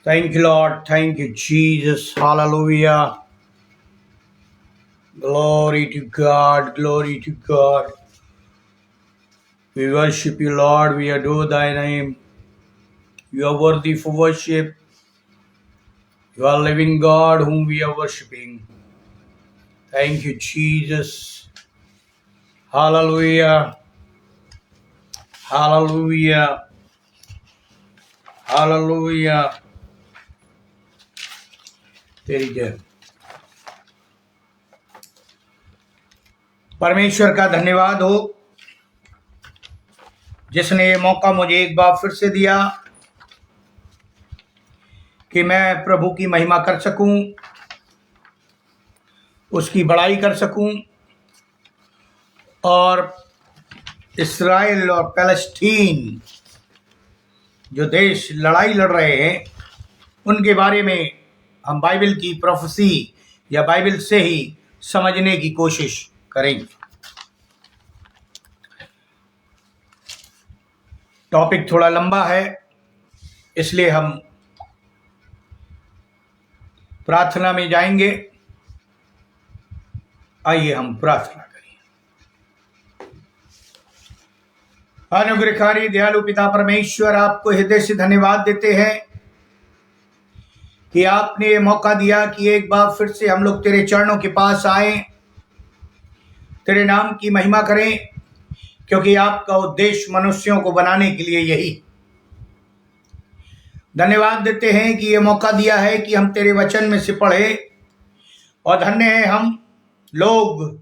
Thank you, Lord. Thank you, Jesus. Hallelujah. Glory to God. Glory to God. We worship you, Lord. We adore thy name. You are worthy for worship. You are living God whom we are worshiping. Thank you, Jesus. Hallelujah. Hallelujah. Hallelujah. तेरी जय। परमेश्वर का धन्यवाद हो जिसने ये मौका मुझे एक बार फिर से दिया कि मैं प्रभु की महिमा कर सकूं, उसकी बड़ाई कर सकूं और इस्राएल और पैलेस्टीन जो देश लड़ाई लड़ रहे हैं उनके बारे में हम बाइबल की प्रोफेसी या बाइबल से ही समझने की कोशिश करेंगे। टॉपिक थोड़ा लंबा है, इसलिए हम प्रार्थना में जाएंगे। आइए हम प्रार्थना करें। अनुग्रहकारी दयालु पिता परमेश्वर, आपको हृदय से धन्यवाद देते हैं कि आपने ये मौका दिया कि एक बार फिर से हम लोग तेरे चरणों के पास आए, तेरे नाम की महिमा करें, क्योंकि आपका उद्देश्य मनुष्यों को बनाने के लिए यही। धन्यवाद देते हैं कि ये मौका दिया है कि हम तेरे वचन में से पढ़े, और धन्य है हम लोग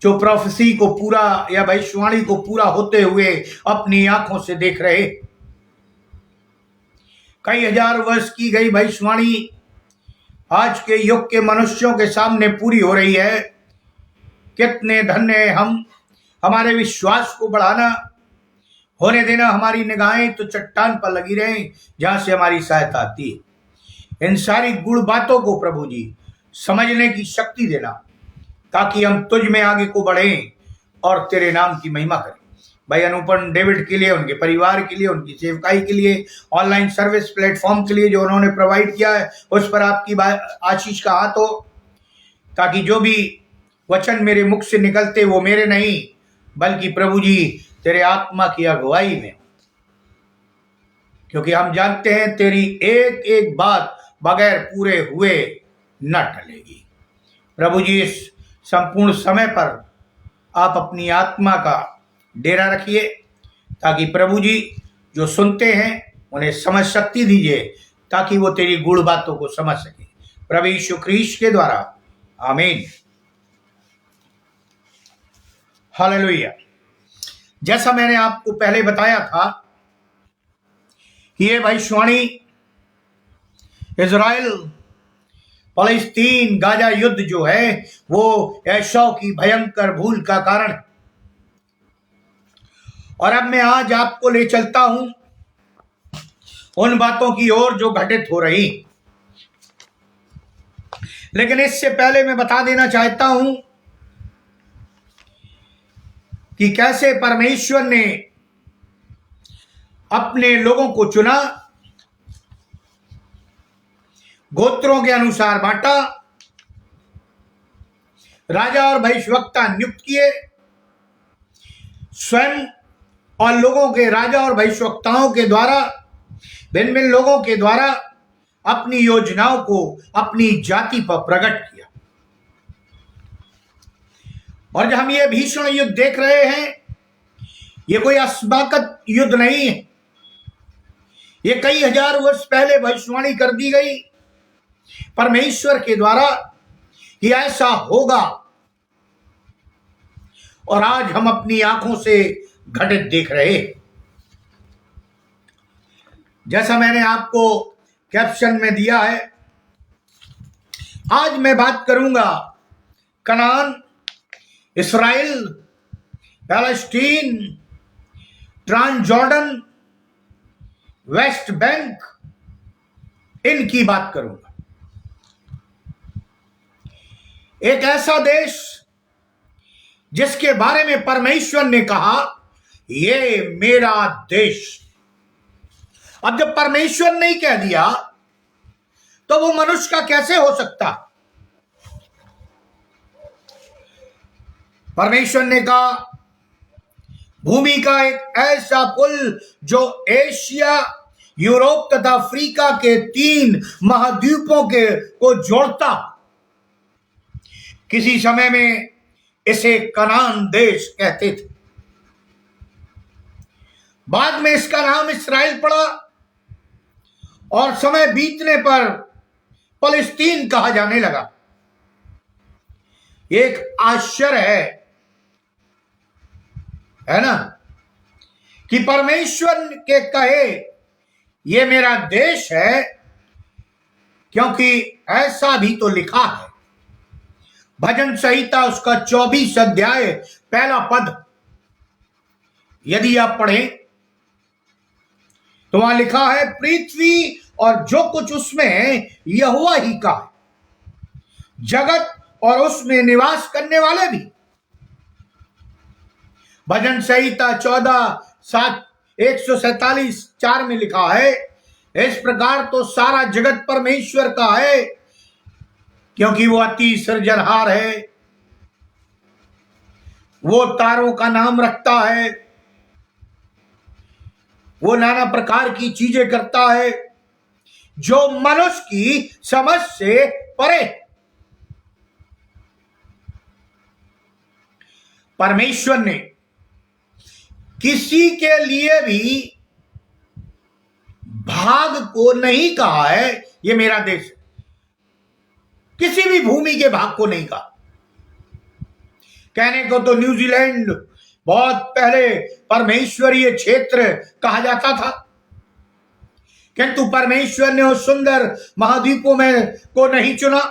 जो प्रोफेसी को पूरा या भविष्यवाणी को पूरा होते हुए अपनी आंखों से देख रहे। कई हजार वर्ष की गई भविष्यवाणी आज के युग के मनुष्यों के सामने पूरी हो रही है। कितने धन्य है हम। हमारे विश्वास को बढ़ाना, होने देना, हमारी निगाहें तो चट्टान पर लगी रहें जहां से हमारी सहायता आती है। इन सारी गुड़ बातों को प्रभु जी समझने की शक्ति देना, ताकि हम तुझ में आगे को बढ़ें और तेरे नाम की महिमा करें। भाई अनुपम डेविड के लिए, उनके परिवार के लिए, उनकी सेवकाई के लिए, ऑनलाइन सर्विस प्लेटफॉर्म के लिए जो उन्होंने प्रोवाइड किया है, उस पर आपकी आशीष का हाथ हो, ताकि जो भी वचन मेरे मुख से निकलते वो मेरे नहीं बल्कि प्रभु जी तेरे आत्मा की अगुवाई में, क्योंकि हम जानते हैं तेरी एक एक बात बगैर पूरे हुए न टलेगी। प्रभु जी इस संपूर्ण समय पर आप अपनी आत्मा का डेरा रखिए, ताकि प्रभु जी जो सुनते हैं उन्हें समझ शक्ति दीजिए, ताकि वो तेरी गुड़ बातों को समझ सके। प्रभु यीशु ख्रीस्त के द्वारा, आमीन। हालेलुया। जैसा मैंने आपको पहले बताया था कि ये भविष्यवाणी इजराइल फलस्तीन गाजा युद्ध जो है वो एशौ की भयंकर भूल का कारण है। और अब मैं आज आपको ले चलता हूं उन बातों की ओर जो घटित हो रही। लेकिन इससे पहले मैं बता देना चाहता हूं कि कैसे परमेश्वर ने अपने लोगों को चुना, गोत्रों के अनुसार बांटा, राजा और भविष्यवक्ता नियुक्त किए, स्वयं और लोगों के राजा और भविष्यवक्ताओं के द्वारा, भिन्न भिन्न लोगों के द्वारा अपनी योजनाओं को अपनी जाति पर प्रकट किया। और जब हम ये भीषण युद्ध देख रहे हैं, ये कोई अस्बाकत युद्ध नहीं है। ये कई हजार वर्ष पहले भविष्यवाणी कर दी गई परमेश्वर के द्वारा कि ऐसा होगा, और आज हम अपनी आंखों से घटित देख रहे। जैसा मैंने आपको कैप्शन में दिया है, आज मैं बात करूंगा कनान, इस्राएल, पैलेस्टीन, ट्रांसजॉर्डन, वेस्ट बैंक, इनकी बात करूंगा। एक ऐसा देश जिसके बारे में परमेश्वर ने कहा ये मेरा देश। अब जब परमेश्वर ने ही कह दिया तो वो मनुष्य का कैसे हो सकता? परमेश्वर ने कहा भूमि का एक ऐसा पुल जो एशिया, यूरोप तथा अफ्रीका के 3 महाद्वीपों के को जोड़ता। किसी समय में इसे कनान देश कहते थे, बाद में इसका नाम इस्राएल पड़ा और समय बीतने पर फलस्तीन कहा जाने लगा। एक आश्चर्य है ना, कि परमेश्वर के कहे ये मेरा देश है, क्योंकि ऐसा भी तो लिखा है। भजन संहिता उसका 24 अध्याय 1 पद यदि आप पढ़ें तो वहां लिखा है पृथ्वी और जो कुछ उसमें है यहोवा ही का है, जगत और उसमें निवास करने वाले भी। भजन संहिता 147:4 में लिखा है इस प्रकार तो सारा जगत परमेश्वर का है, क्योंकि वो अति सृजनहार है। वो तारों का नाम रखता है, वो नाना प्रकार की चीजें करता है जो मनुष्य की समझ से परे। परमेश्वर ने किसी के लिए भी भाग को नहीं कहा है ये मेरा देश, किसी भी भूमि के भाग को नहीं कहा। कहने को तो न्यूजीलैंड बहुत पहले परमेश्वरीय क्षेत्र कहा जाता था, किंतु परमेश्वर ने उस सुंदर महाद्वीपों में को नहीं चुना,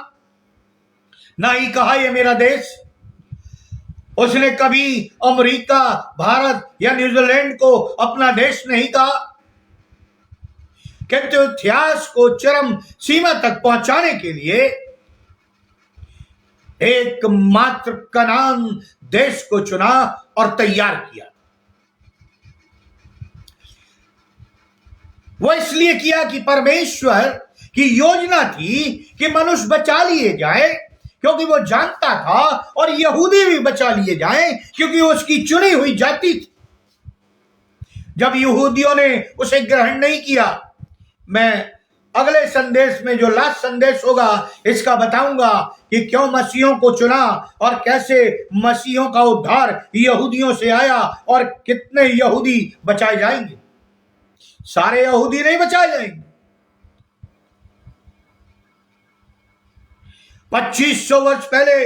ना ही कहा यह मेरा देश। उसने कभी अमेरिका, भारत या न्यूजीलैंड को अपना देश नहीं कहा, किंतु इतिहास को चरम सीमा तक पहुंचाने के लिए एकमात्र कनान देश को चुना और तैयार किया। वो इसलिए किया कि परमेश्वर की योजना थी कि मनुष्य बचा लिए जाए, क्योंकि वो जानता था, और यहूदी भी बचा लिए जाएं क्योंकि उसकी चुनी हुई जाति थी। जब यहूदियों ने उसे ग्रहण नहीं किया, मैं अगले संदेश में जो लास्ट संदेश होगा इसका बताऊंगा कि क्यों मसीहों को चुना और कैसे मसीहों का उद्धार यहूदियों से आया और कितने यहूदी बचाए जाएंगे। सारे यहूदी नहीं बचाए जाएंगे। 2500 वर्ष पहले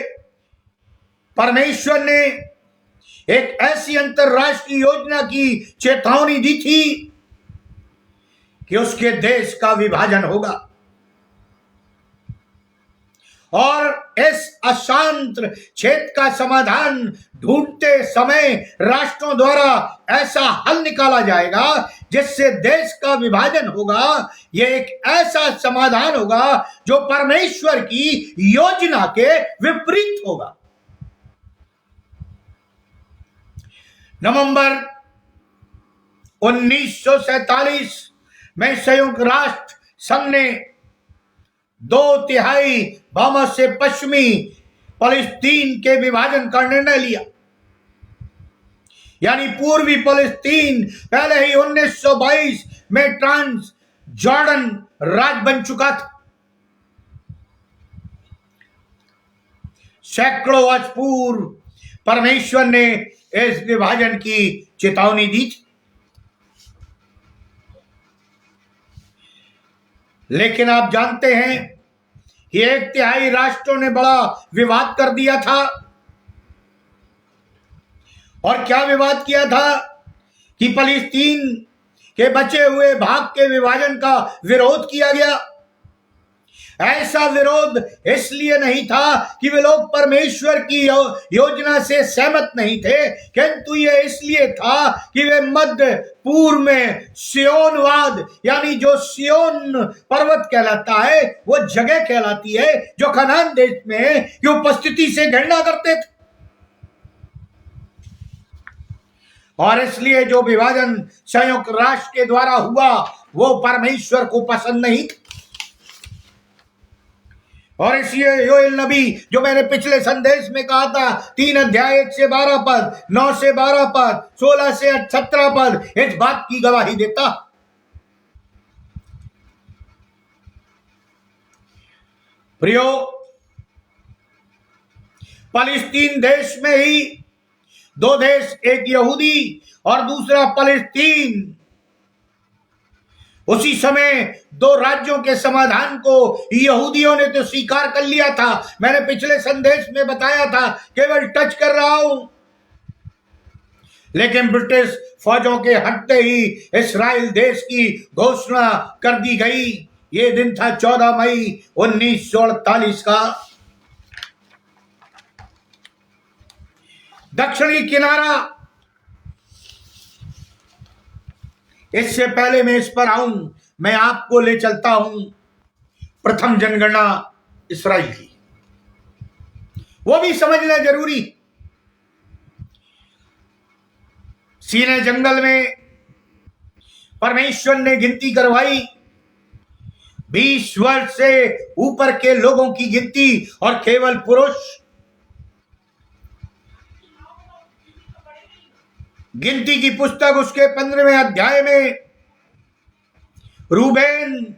परमेश्वर ने एक ऐसी अंतरराष्ट्रीय योजना की चेतावनी दी थी कि उसके देश का विभाजन होगा, और इस अशांत क्षेत्र का समाधान ढूंढते समय राष्ट्रों द्वारा ऐसा हल निकाला जाएगा जिससे देश का विभाजन होगा। यह एक ऐसा समाधान होगा जो परमेश्वर की योजना के विपरीत होगा। नवंबर 1947 में संयुक्त राष्ट्र संघ ने 2/3 बामा से पश्चिमी फलस्तीन के विभाजन का निर्णय लिया, यानी पूर्वी फलस्तीन पहले ही 1922 में ट्रांस जॉर्डन राज्य बन चुका था। सैकड़ों वर्ष पूर्व परमेश्वर ने इस विभाजन की चेतावनी दी थी, लेकिन आप जानते हैं कि 1/3 राष्ट्रों ने बड़ा विवाद कर दिया था। और क्या विवाद किया था कि फलस्तीन के बचे हुए भाग के विभाजन का विरोध किया गया। ऐसा विरोध इसलिए नहीं था कि वे लोग परमेश्वर की योजना से सहमत नहीं थे, किंतु ये इसलिए था कि वे मध्य पूर्व में सियोनवाद, यानी जो सियोन पर्वत कहलाता है, वो जगह कहलाती है जो कनान देश में की उपस्थिति से घृणा करते थे। और इसलिए जो विभाजन संयुक्त राष्ट्र के द्वारा हुआ वो परमेश्वर को पसंद नहीं। और इसलिए योएल नबी, जो मैंने पिछले संदेश में कहा था, 3 अध्याय 1 से 12 पद, 9 से 12 पद, 16 से 17 पद, इस बात की गवाही देता। प्रियो, फलस्तीन देश में ही 2 देश, एक यहूदी और दूसरा फलस्तीन, उसी समय 2 राज्यों के समाधान को यहूदियों ने तो स्वीकार कर लिया था। मैंने पिछले संदेश में बताया था, केवल टच कर रहा हूं। लेकिन ब्रिटिश फौजों के हटते ही इस्राएल देश की घोषणा कर दी गई। ये दिन था 14 मई 1948 का। दक्षिणी किनारा, इससे पहले मैं इस पर आऊं, मैं आपको ले चलता हूं प्रथम जनगणना इस्राएल की। वो भी समझना जरूरी। सीने जंगल में परमेश्वर ने गिनती करवाई, 20 वर्ष से ऊपर के लोगों की गिनती, और केवल पुरुष। गिनती की पुस्तक उसके 15वें अध्याय में रूबेन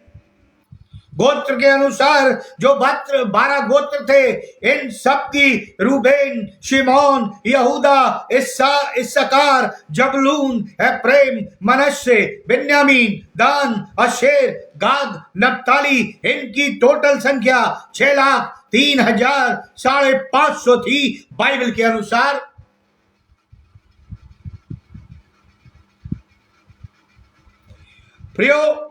गोत्र के अनुसार जो 12 गोत्र थे, इन सब की, रूबेन, शिमोन, यहूदा, इस्साकार, जबलून, एफ्रेम, मनश्शे, बिन्यामीन, दान, आशेर, गाद, नप्ताली, इनकी टोटल संख्या 6,03,000 550 थी बाइबल के अनुसार। प्रियो,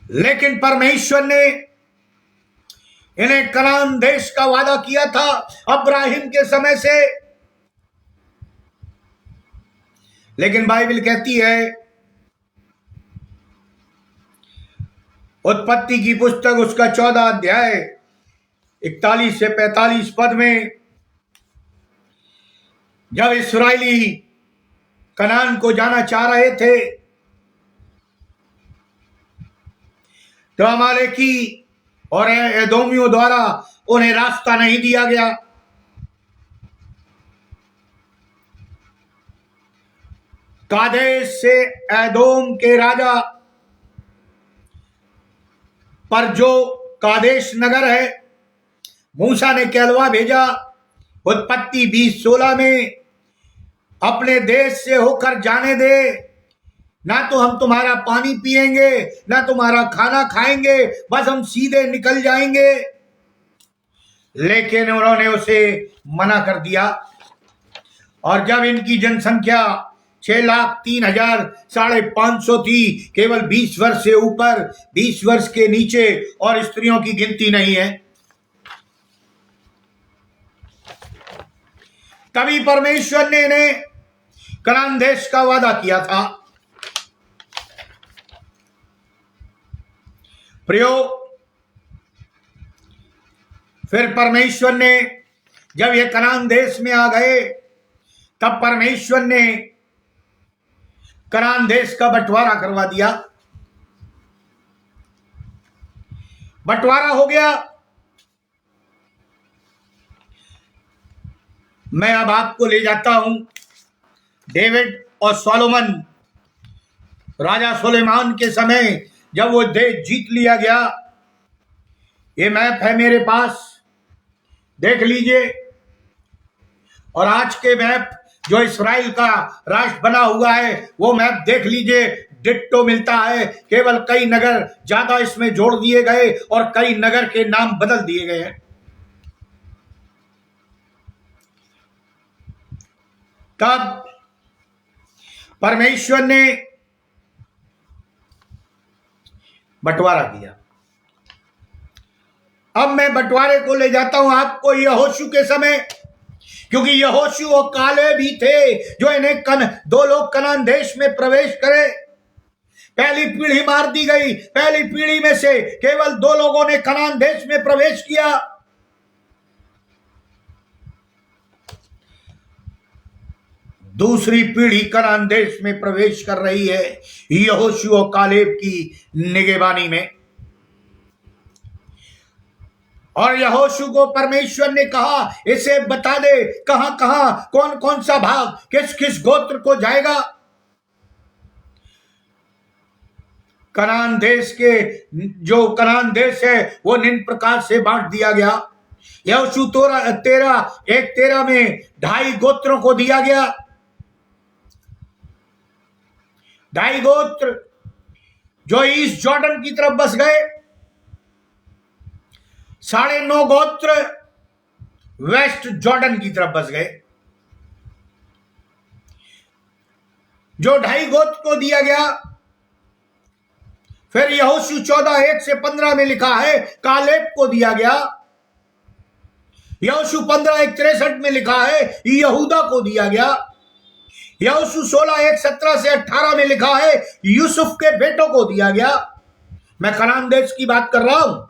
लेकिन परमेश्वर ने इन्हें कनान देश का वादा किया था अब्राहिम के समय से। लेकिन बाइबल कहती है, उत्पत्ति की पुस्तक उसका 14 अध्याय 41 से 45 पद में, जब इस्राएली कनान को जाना चाह रहे थे तो अमालेकी और एदोमियों द्वारा उन्हें रास्ता नहीं दिया गया। कादेश से एदोम के राजा पर, जो कादेश नगर है, मूसा ने कहलवा भेजा उत्पत्ति 20:16 में, अपने देश से होकर जाने दे, ना तो हम तुम्हारा पानी पिएंगे, ना तुम्हारा खाना खाएंगे, बस हम सीधे निकल जाएंगे। लेकिन उन्होंने उसे मना कर दिया। और जब इनकी जनसंख्या 6,03,000 550 थी, केवल 20 वर्ष से ऊपर, 20 वर्ष के नीचे, और स्त्रियों की गिनती नहीं है, तभी परमेश्वर ने इन्हें कनान देश का वादा किया था। प्रियो, फिर परमेश्वर ने जब ये कनान देश में आ गए, तब परमेश्वर ने कनान देश का बंटवारा करवा दिया। बंटवारा हो गया। मैं अब आपको ले जाता हूं डेविड और सोलोमन, राजा सुलेमान के समय, जब वो देश जीत लिया गया। ये मैप है मेरे पास, देख लीजिए। और आज के मैप जो इस्राएल का राष्ट्र बना हुआ है, वो मैप देख लीजिए, डिट्टो मिलता है। केवल कई नगर ज्यादा इसमें जोड़ दिए गए और कई नगर के नाम बदल दिए गए हैं। तब परमेश्वर ने बंटवारा किया। अब मैं बंटवारे को ले जाता हूं आपको यहोशू के समय, क्योंकि यहोशू और काले भी थे जो इन्हें 2 लोग कनान देश में प्रवेश करे। पहली पीढ़ी मार दी गई। पहली पीढ़ी में से केवल 2 लोगों ने कनान देश में प्रवेश किया। दूसरी पीढ़ी कनान देश में प्रवेश कर रही है यहोशू और कालेब की निगहबानी में। और यहोशू को परमेश्वर ने कहा इसे बता दे कहां कहां कौन कौन सा भाग किस किस गोत्र को जाएगा। कनान देश के जो कनान देश है वो निम्न प्रकार से बांट दिया गया। यहोशू 13 में 2.5 गोत्रों को दिया गया। 2.5 गोत्र जो ईस्ट जॉर्डन की तरफ बस गए, 9.5 गोत्र वेस्ट जॉर्डन की तरफ बस गए। जो 2.5 गोत्र को दिया गया, फिर यहोशू 14:1-15 में लिखा है कालेब को दिया गया। यहोशू 15:1-63 में लिखा है यहूदा को दिया गया। यहोशू 16:1-17-18 में लिखा है यूसुफ के बेटों को दिया गया। मैं कनान देश की बात कर रहा हूं।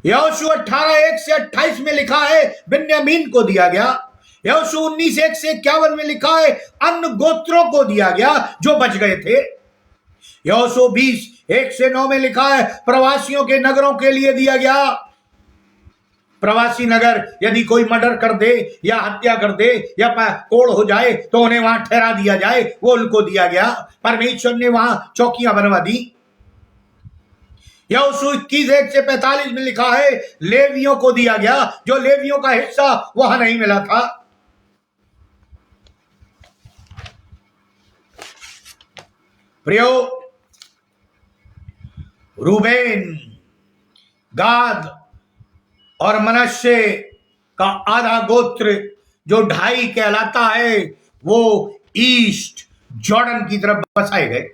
यहोशू 18:1-28 में लिखा है बिन्यामीन को दिया गया। यहोशू 19:1-51 में लिखा है अन्य गोत्रों को दिया गया जो बच गए थे। यहोशू 20:1-9 में लिखा है प्रवासियों के नगरों के लिए दिया गया। प्रवासी नगर यदि कोई मर्डर कर दे या हत्या कर दे या कोड़ हो जाए तो उन्हें वहां ठहरा दिया जाए, वो उनको दिया गया। परमेश्वर ने वहां चौकियां बनवा दी। यहोशू 21:1-45 में लिखा है लेवियों को दिया गया, जो लेवियों का हिस्सा वहां नहीं मिला था। प्रियो, रूबेन, गाद और मनश्शे का आधा गोत्र जो 2.5 कहलाता है वो ईस्ट जॉर्डन की तरफ बसाए गए।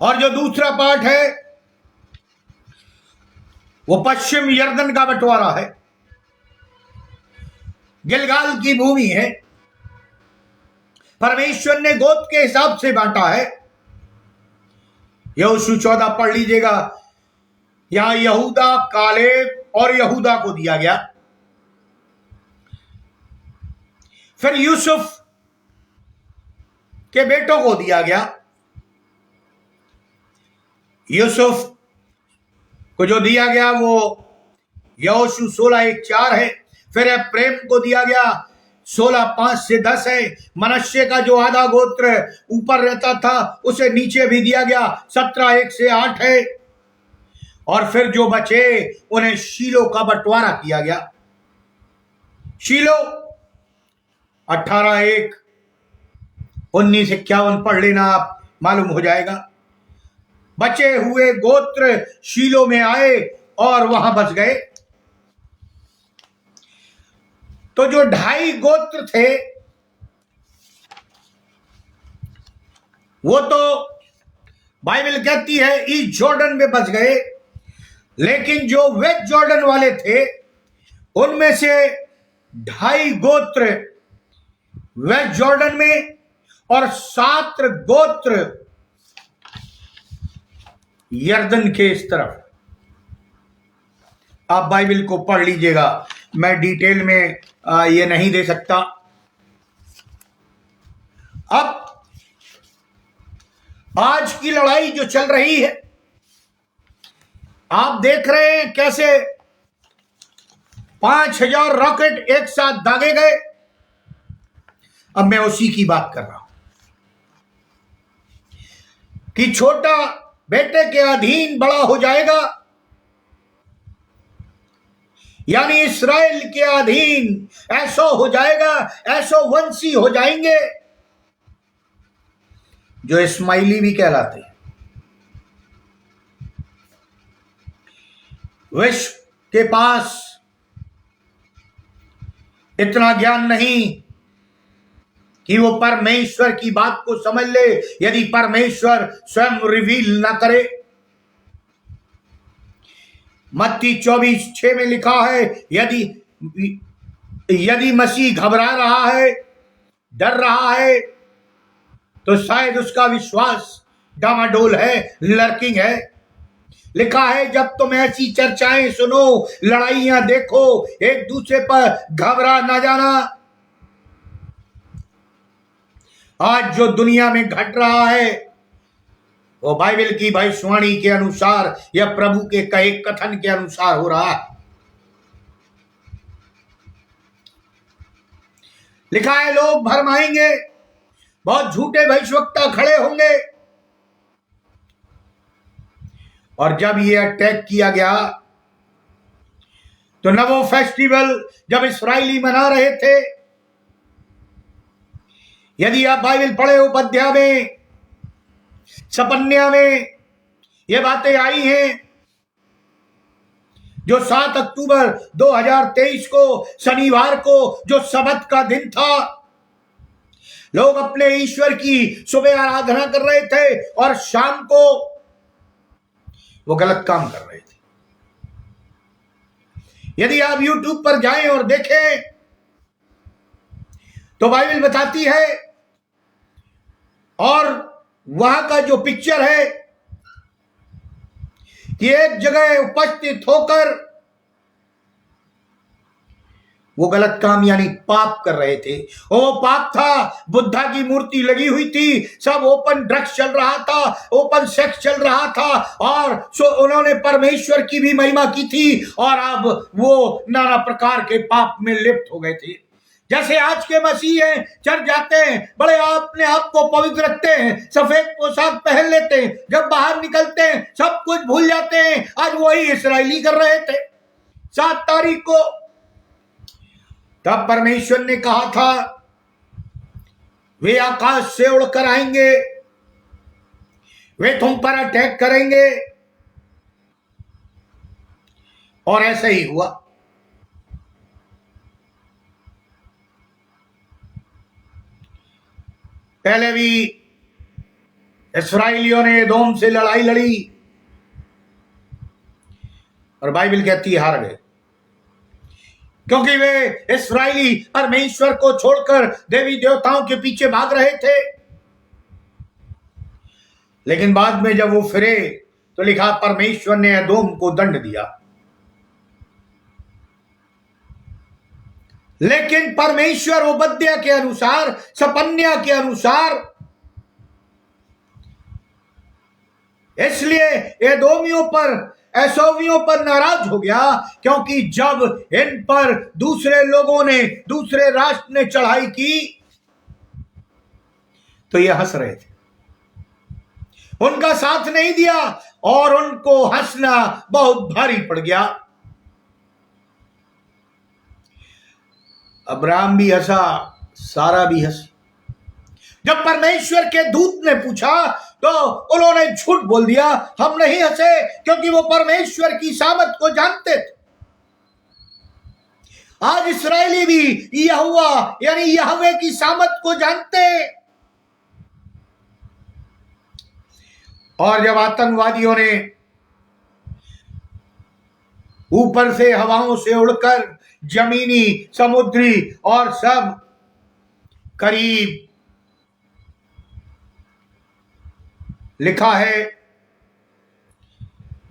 और जो दूसरा पार्ट है वो पश्चिम यर्दन का बंटवारा है, गिलगाल की भूमि है। परमेश्वर ने गोत्र के हिसाब से बांटा है। यहोशू 14 पढ़ लीजिएगा। यहां यहूदा, कालेब और यहूदा को दिया गया। फिर यूसुफ के बेटों को दिया गया। यूसुफ को जो दिया गया वो यहोशू 16:1-4 है। फिर प्रेम को दिया गया 16:5-10 है। मनश्शे का जो आधा गोत्र ऊपर रहता था उसे नीचे भी दिया गया 17:1-8 है। और फिर जो बचे उन्हें शीलो का बंटवारा किया गया। शीलो 18:1 19:51 पढ़ लेना, आप मालूम हो जाएगा। बचे हुए गोत्र शीलो में आए और वहां बस गए। तो जो 2.5 गोत्र थे वो तो बाइबल कहती है ईस्ट जॉर्डन में बस गए, लेकिन जो वेस्ट जॉर्डन वाले थे उनमें से 2.5 गोत्र वेस्ट जॉर्डन में और 7 गोत्र यर्दन के इस तरफ। आप बाइबल को पढ़ लीजिएगा, मैं डिटेल में ये नहीं दे सकता। अब आज की लड़ाई जो चल रही है, आप देख रहे हैं कैसे 5,000 रॉकेट एक साथ दागे गए। अब मैं उसी की बात कर रहा हूं कि छोटा बेटे के अधीन बड़ा हो जाएगा, यानी इस्राएल के अधीन ऐसो हो जाएगा, ऐसो वंशी हो जाएंगे जो इस्माइली भी कहलाते हैं। विश्व के पास इतना ज्ञान नहीं कि वो परमेश्वर की बात को समझ ले, यदि परमेश्वर स्वयं रिवील ना करे। मत्ती 24:6 में लिखा है यदि मसीह घबरा रहा है, डर रहा है, तो शायद उसका विश्वास डामाडोल है, लर्किंग है। लिखा है जब तुम ऐसी चर्चाएं सुनो, लड़ाइयां देखो, एक दूसरे पर घबरा ना जाना। आज जो दुनिया में घट रहा है वो बाइबल की भविष्यवाणी के अनुसार या प्रभु के कहे कथन के अनुसार हो रहा है। लिखा है लोग भरमाएंगे, बहुत झूठे भविष्यवक्ता खड़े होंगे। और जब ये अटैक किया गया तो नवो फेस्टिवल जब इस्राएली मना रहे थे, यदि आप बाइबल पढ़े हो पद्या में, सपन्या में ये बातें आई हैं। जो 7 अक्टूबर 2023 को शनिवार को जो सबत का दिन था, लोग अपने ईश्वर की सुबह आराधना कर रहे थे और शाम को वो गलत काम कर रहे थे। यदि आप YouTube पर जाएं और देखें तो बाइबल बताती है, और वहां का जो पिक्चर है कि एक जगह उपस्थित होकर वो गलत काम यानी पाप कर रहे थे। और वो पाप था, बुद्धा की मूर्ति लगी हुई थी, सब ओपन ड्रग्स चल रहा था, ओपन सेक्स चल रहा था, और उन्होंने परमेश्वर की भी महिमा की थी, और अब वो नाना प्रकार के पाप में लिप्त हो गए थे। जैसे आज के मसीह हैं, चर्च जाते हैं, बड़े अपने आप को पवित्र रखते हैं, सफेद पोशाक पहन लेते हैं, जब बाहर निकलते हैं सब कुछ भूल जाते हैं। आज वही इस्राएली कर रहे थे 7 तारीख को। तब परमेश्वर ने कहा था वे आकाश से उड़कर आएंगे, वे तुम पर अटैक करेंगे, और ऐसा ही हुआ। पहले भी इस्राएलियों ने एदोम से लड़ाई लड़ी और बाइबल कहती है हार गए, क्योंकि वे इस्राएली परमेश्वर को छोड़कर देवी देवताओं के पीछे भाग रहे थे। लेकिन बाद में जब वो फिरे तो लिखा परमेश्वर ने एदोम को दंड दिया। लेकिन परमेश्वर ओबद्या के अनुसार, सपन्या के अनुसार, इसलिए एदोमियों पर, एसोवियों पर नाराज हो गया, क्योंकि जब इन पर दूसरे लोगों ने, दूसरे राष्ट्र ने चढ़ाई की तो ये हंस रहे थे, उनका साथ नहीं दिया, और उनको हंसना बहुत भारी पड़ गया। अब्राहम भी हंसा, सारा भी हंसी। जब परमेश्वर के दूत ने पूछा तो उन्होंने झूठ बोल दिया, हम नहीं हंसे, क्योंकि वो परमेश्वर की सामर्थ को जानते थे। आज इस्राएली भी यहोवा यानी यहवे की सामर्थ को जानते। और जब आतंकवादियों ने ऊपर से हवाओं से उड़कर जमीनी, समुद्री और सब करीब लिखा है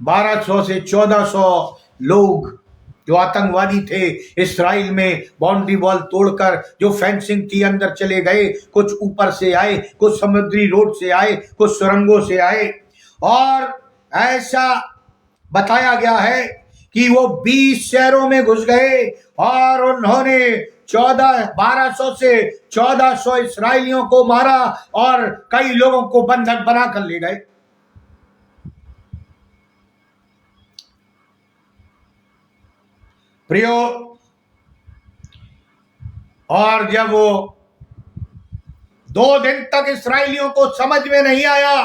1200 से 1400 लोग जो आतंकवादी थे इस्राइल में बाउंड्री वॉल तोड़कर जो फेंसिंग थी अंदर चले गए। कुछ ऊपर से आए, कुछ समुद्री रोड से आए, कुछ सुरंगों से आए, और ऐसा बताया गया है कि वो 20 शहरों में घुस गए और उन्होंने 1200 से 1400 इस्राएलियों को मारा और कई लोगों को बंधक बनाकर ले गए। प्रियो, और जब वो 2 दिन तक इस्राएलियों को समझ में नहीं आया,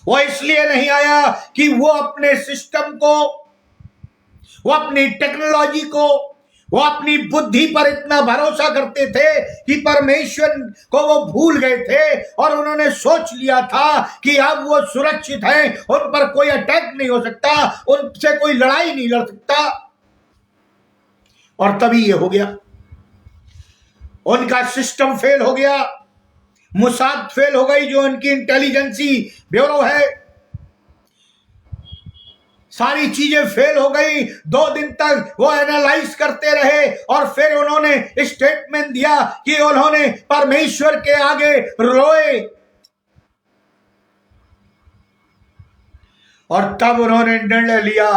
वो इसलिए नहीं आया कि वो अपने सिस्टम को, वो अपनी टेक्नोलॉजी को, वो अपनी बुद्धि पर इतना भरोसा करते थे कि परमेश्वर को वो भूल गए थे, और उन्होंने सोच लिया था कि अब वो सुरक्षित हैं, उन पर कोई अटैक नहीं हो सकता, उनसे कोई लड़ाई नहीं लड़ सकता। और तभी ये हो गया, उनका सिस्टम फेल हो गया, मुसाद फेल हो गई, जो उनकी इंटेलिजेंसी ब्यूरो है। सारी चीजें फेल हो गई। 2 दिन तक वो एनालाइज करते रहे और फिर उन्होंने स्टेटमेंट दिया कि उन्होंने परमेश्वर के आगे रोए और तब उन्होंने निर्णय लिया,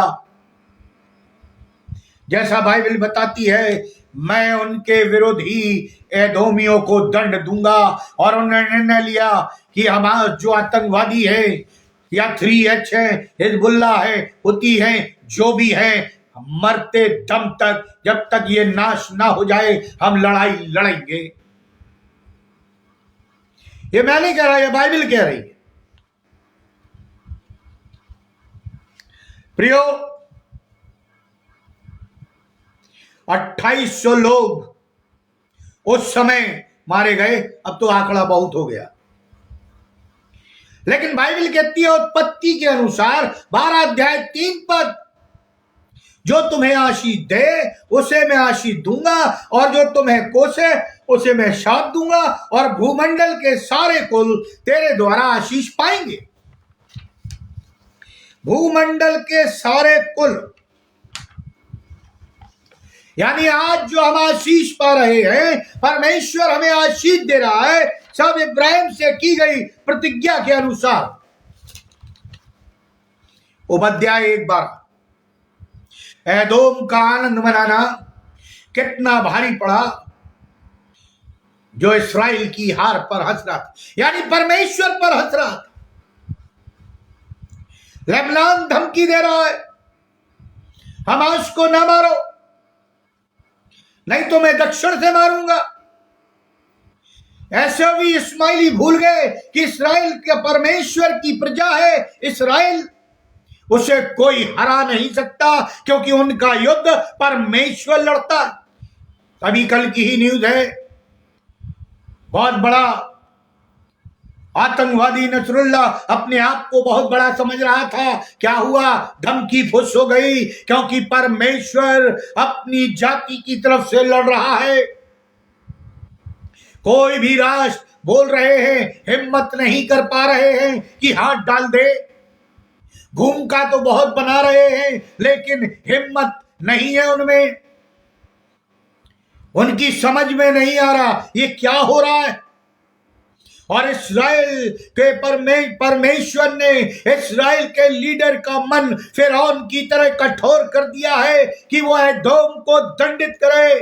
जैसा बाइबल बताती है, मैं उनके विरोधी एदोमियों को दंड दूंगा। और उन्होंने निर्णय लिया कि हमारा जो आतंकवादी है या 3H है, हिजबुल्ला है, हुती है, जो भी है, मरते दम तक, जब तक ये नाश ना हो जाए, हम लड़ाई लड़ेंगे। ये मैं नहीं कह रहा, ये बाइबल कह रही है। प्रियो, 2800 लोग उस समय मारे गए। अब तो आंकड़ा बहुत हो गया, लेकिन बाइबल कहती है उत्पत्ति के अनुसार 12 अध्याय 3 पद, जो तुम्हें आशीष दे उसे मैं आशीष दूंगा, और जो तुम्हें कोसे उसे मैं शाप दूंगा, और भूमंडल के सारे कुल तेरे द्वारा आशीष पाएंगे। भूमंडल के सारे कुल, यानी आज जो हम आशीष पा रहे हैं, परमेश्वर हमें आशीष दे रहा है, सब इब्राहिम से की गई प्रतिज्ञा के अनुसार। उपअध्याय 1:12, एदोम का आनंद मनाना कितना भारी पड़ा, जो इस्राएल की हार पर हंस रहा था, यानी परमेश्वर पर हंस रहा था। लेबनान धमकी दे रहा है, हमास को ना मारो, नहीं तो मैं दक्षिण से मारूंगा। ऐसे भी इस्माइली भूल गए कि इस्राएल के परमेश्वर की प्रजा है। इस्राएल, उसे कोई हरा नहीं सकता, क्योंकि उनका युद्ध परमेश्वर लड़ता। अभी कल की ही न्यूज है, बहुत बड़ा आतंकवादी नसरुल्लाह अपने आप को बहुत बड़ा समझ रहा था। क्या हुआ? धमकी फुस हो गई, क्योंकि परमेश्वर अपनी जाति की तरफ से लड़ रहा है। कोई भी राष्ट्र बोल रहे हैं, हिम्मत नहीं कर पा रहे हैं कि हाथ डाल दे। घूम का तो बहुत बना रहे हैं, लेकिन हिम्मत नहीं है उनमें। उनकी समझ में नहीं आ रहा ये क्या हो रहा है। और इस्राएल के परमेश्वर ने इस्राएल के लीडर का मन फिरौन की तरह कठोर कर दिया है कि वो एदोम को दंडित करे,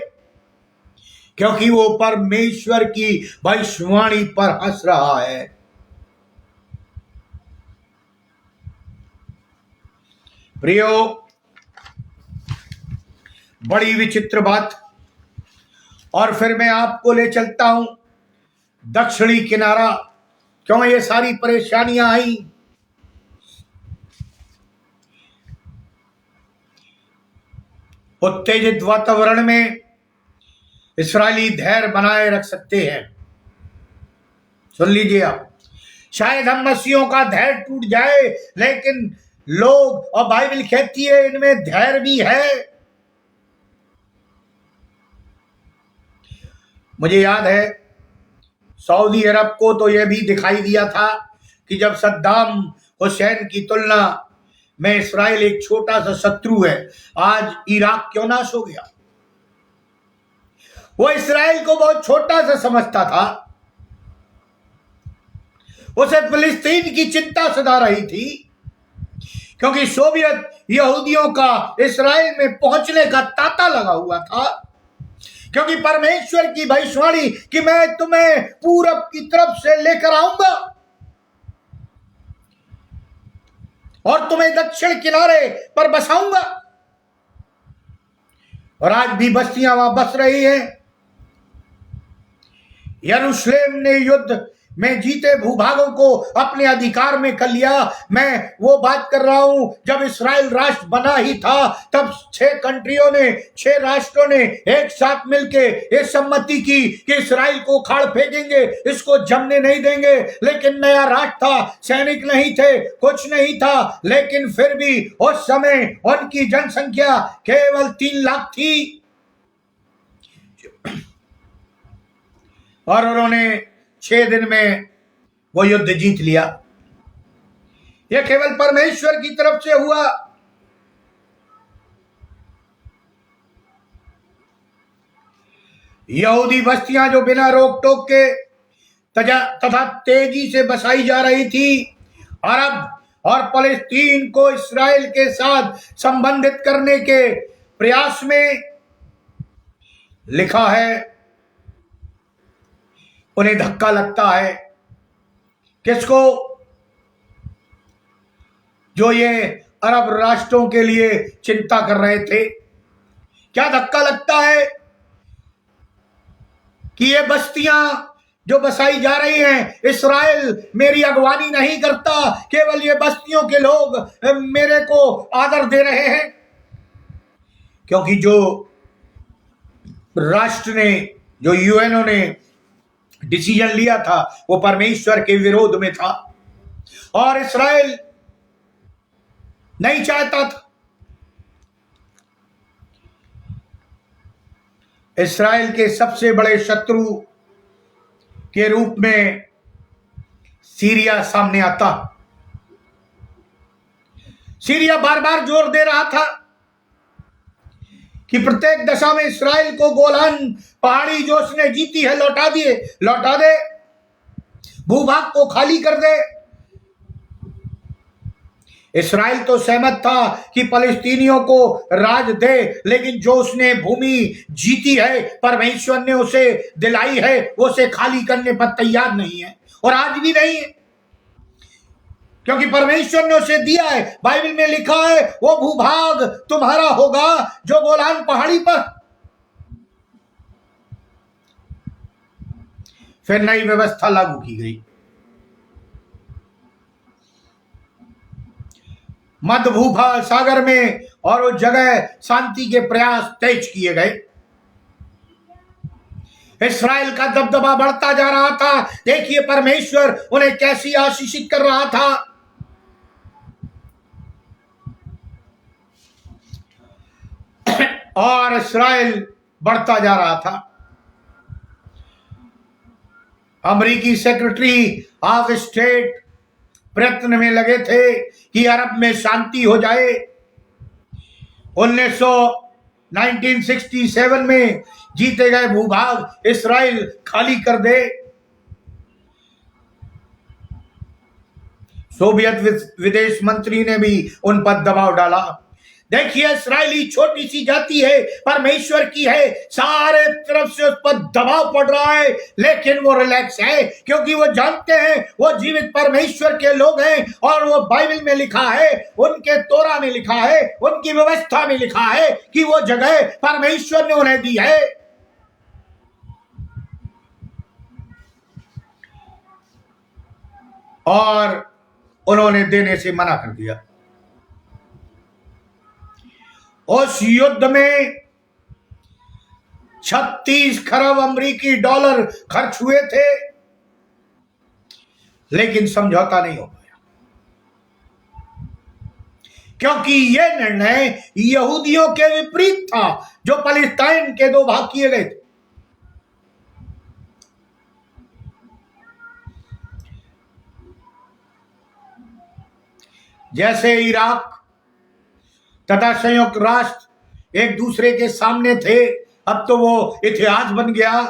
क्योंकि वो परमेश्वर की भविष्यवाणी पर हंस रहा है। प्रियो, बड़ी विचित्र बात। और फिर मैं आपको ले चलता हूं दक्षिणी किनारा। क्यों ये सारी परेशानियां आई? उत्तेजित वातावरण में इस्राएली धैर्य बनाए रख सकते हैं। सुन लीजिए आप, शायद हम मसीहों का धैर्य टूट जाए, लेकिन लोग, और बाइबल कहती है, इनमें धैर्य भी है। मुझे याद है सऊदी अरब को तो यह भी दिखाई दिया था कि जब सद्दाम हुसैन की तुलना में इस्राएल एक छोटा सा शत्रु है, आज इराक क्यों नाश हो गया। वो इस्राएल को बहुत छोटा सा समझता था, उसे फिलिस्तीन की चिंता सता रही थी, क्योंकि सोवियत यहूदियों का इस्राएल में पहुंचने का तांता लगा हुआ था, क्योंकि परमेश्वर की भविष्यवाणी कि मैं तुम्हें पूरब की तरफ से लेकर आऊंगा और तुम्हें दक्षिण किनारे पर बसाऊंगा। और आज भी बस्तियां वहां बस रही हैं। यरूशलेम ने युद्ध में जीते भूभागों को अपने अधिकार में कर लिया। मैं वो बात कर रहा हूं, जब इस्राएल राष्ट्र बना ही था, तब 6 राष्ट्रों ने एक साथ मिलके ये सम्मति की कि इस्राएल को उखाड़ फेंकेंगे, इसको जमने नहीं देंगे। लेकिन नया राष्ट्र था, सैनिक नहीं थे, कुछ नहीं था, लेकिन फिर भी उस समय उनकी जनसंख्या केवल 3 लाख थी और उन्होंने 6 दिन में वो युद्ध जीत लिया। यह केवल परमेश्वर की तरफ से हुआ। यहूदी बस्तियां जो बिना रोक टोक के तथा तेजी से बसाई जा रही थी, अरब और फलस्तीन को इस्राएल के साथ संबंधित करने के प्रयास में लिखा है, उन्हें धक्का लगता है। किसको? जो ये अरब राष्ट्रों के लिए चिंता कर रहे थे। क्या धक्का लगता है कि ये बस्तियां जो बसाई जा रही हैं, इस्राएल मेरी अगवानी नहीं करता, केवल ये बस्तियों के लोग मेरे को आदर दे रहे हैं। क्योंकि जो राष्ट्र ने, जो यूएनओ ने डिसीजन लिया था, वो परमेश्वर के विरोध में था और इस्राएल नहीं चाहता था। इस्राएल के सबसे बड़े शत्रु के रूप में सीरिया सामने आता। सीरिया बार बार जोर दे रहा था कि प्रत्येक दशा में इस्राएल को गोलान पहाड़ी जो उसने जीती है लौटा दे, भूभाग को खाली कर दे। इस्राएल तो सहमत था कि फलस्तीनियों को राज दे, लेकिन जो उसने भूमि जीती है, परमेश्वर ने उसे दिलाई है, वो उसे खाली करने पर तैयार नहीं है और आज भी नहीं है, क्योंकि परमेश्वर ने उसे दिया है। बाइबल में लिखा है वो भूभाग तुम्हारा होगा जो गोलान पहाड़ी पर। फिर नई व्यवस्था लागू की गई। मध्य भूभाग सागर में और उस जगह शांति के प्रयास तेज किए गए। इस्राएल का दबदबा बढ़ता जा रहा था। देखिए परमेश्वर उन्हें कैसी आशीषित कर रहा था। और इस्राएल बढ़ता जा रहा था। अमेरिकी सेक्रेटरी ऑफ स्टेट प्रयत्न में लगे थे कि अरब में शांति हो जाए। 1967 में जीते गए भूभाग इस्राएल खाली कर दे। सोवियत विदेश मंत्री ने भी उन पर दबाव डाला। देखिए इस्राएली छोटी सी जाति है, परमेश्वर की है, सारे तरफ से उस पर दबाव पड़ रहा है, लेकिन वो रिलैक्स है, क्योंकि वो जानते हैं वो जीवित परमेश्वर के लोग हैं। और वो बाइबल में लिखा है, उनके तोरा में लिखा है, उनकी व्यवस्था में लिखा है कि वो जगह परमेश्वर ने उन्हें दी है। और उन्होंने देने से मना कर दिया। उस युद्ध में 36 खरब अमेरिकी डॉलर खर्च हुए थे, लेकिन समझौता नहीं हो पाया, क्योंकि यह निर्णय यहूदियों के विपरीत था जो फलस्तीन के दो भाग किए गए थे। जैसे इराक तथा संयुक्त राष्ट्र एक दूसरे के सामने थे, अब तो वो इतिहास बन गया,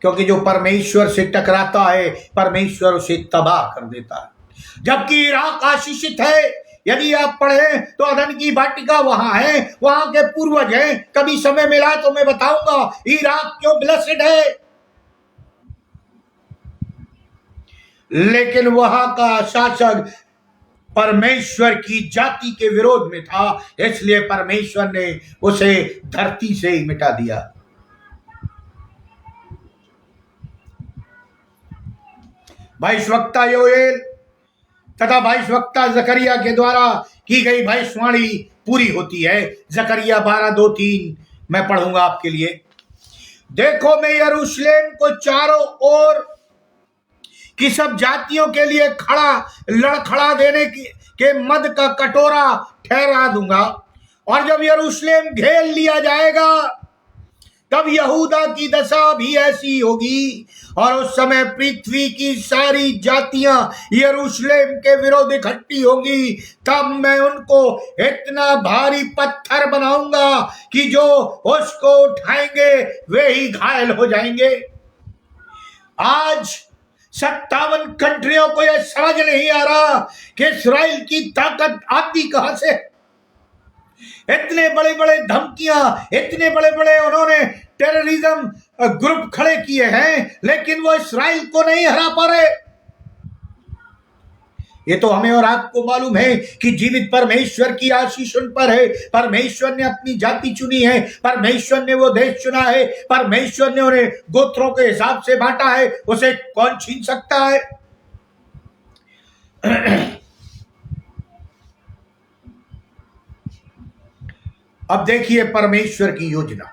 क्योंकि जो परमेश्वर से टकराता है परमेश्वर उसे तबाह कर देता है। जबकि इराक आशीषित है। यदि आप पढ़ें तो अदन की वाटिका वहां है, वहां के पूर्वज हैं। कभी समय मिला तो मैं बताऊंगा इराक क्यों ब्लेस्ड है। लेकिन वहां का शासक परमेश्वर की जाति के विरोध में था, इसलिए परमेश्वर ने उसे धरती से ही मिटा दिया। भविष्यवक्ता योएल तथा भविष्यवक्ता जकरिया के द्वारा की गई भविष्यवाणी पूरी होती है। जकरिया 12:2-3 मैं पढ़ूंगा आपके लिए। देखो मैं यरूशलेम को चारों ओर कि सब जातियों के लिए लड़खड़ा देने के मद का कटोरा ठहरा दूंगा। और जब यरूशलेम घेर लिया जाएगा तब यहूदा की दशा भी ऐसी होगी और उस समय पृथ्वी की सारी जातियां यरूशलेम के विरोध इकट्ठी होगी। तब मैं उनको इतना भारी पत्थर बनाऊंगा कि जो उसको उठाएंगे वे ही घायल हो जाएंगे। आज 57 कंट्रियों को यह समझ नहीं आ रहा कि इस्राइल की ताकत आती कहां से। इतने बड़े बड़े धमकियां, इतने बड़े बड़े उन्होंने टेररिज्म ग्रुप खड़े किए हैं, लेकिन वो इस्राइल को नहीं हरा पा रहे। ये तो हमें और आपको मालूम है कि जीवित परमेश्वर की आशीष उन पर है। परमेश्वर ने अपनी जाति चुनी है, परमेश्वर ने वो देश चुना है, परमेश्वर ने उन्हें गोत्रों के हिसाब से बांटा है। उसे कौन छीन सकता है? अब देखिए परमेश्वर की योजना।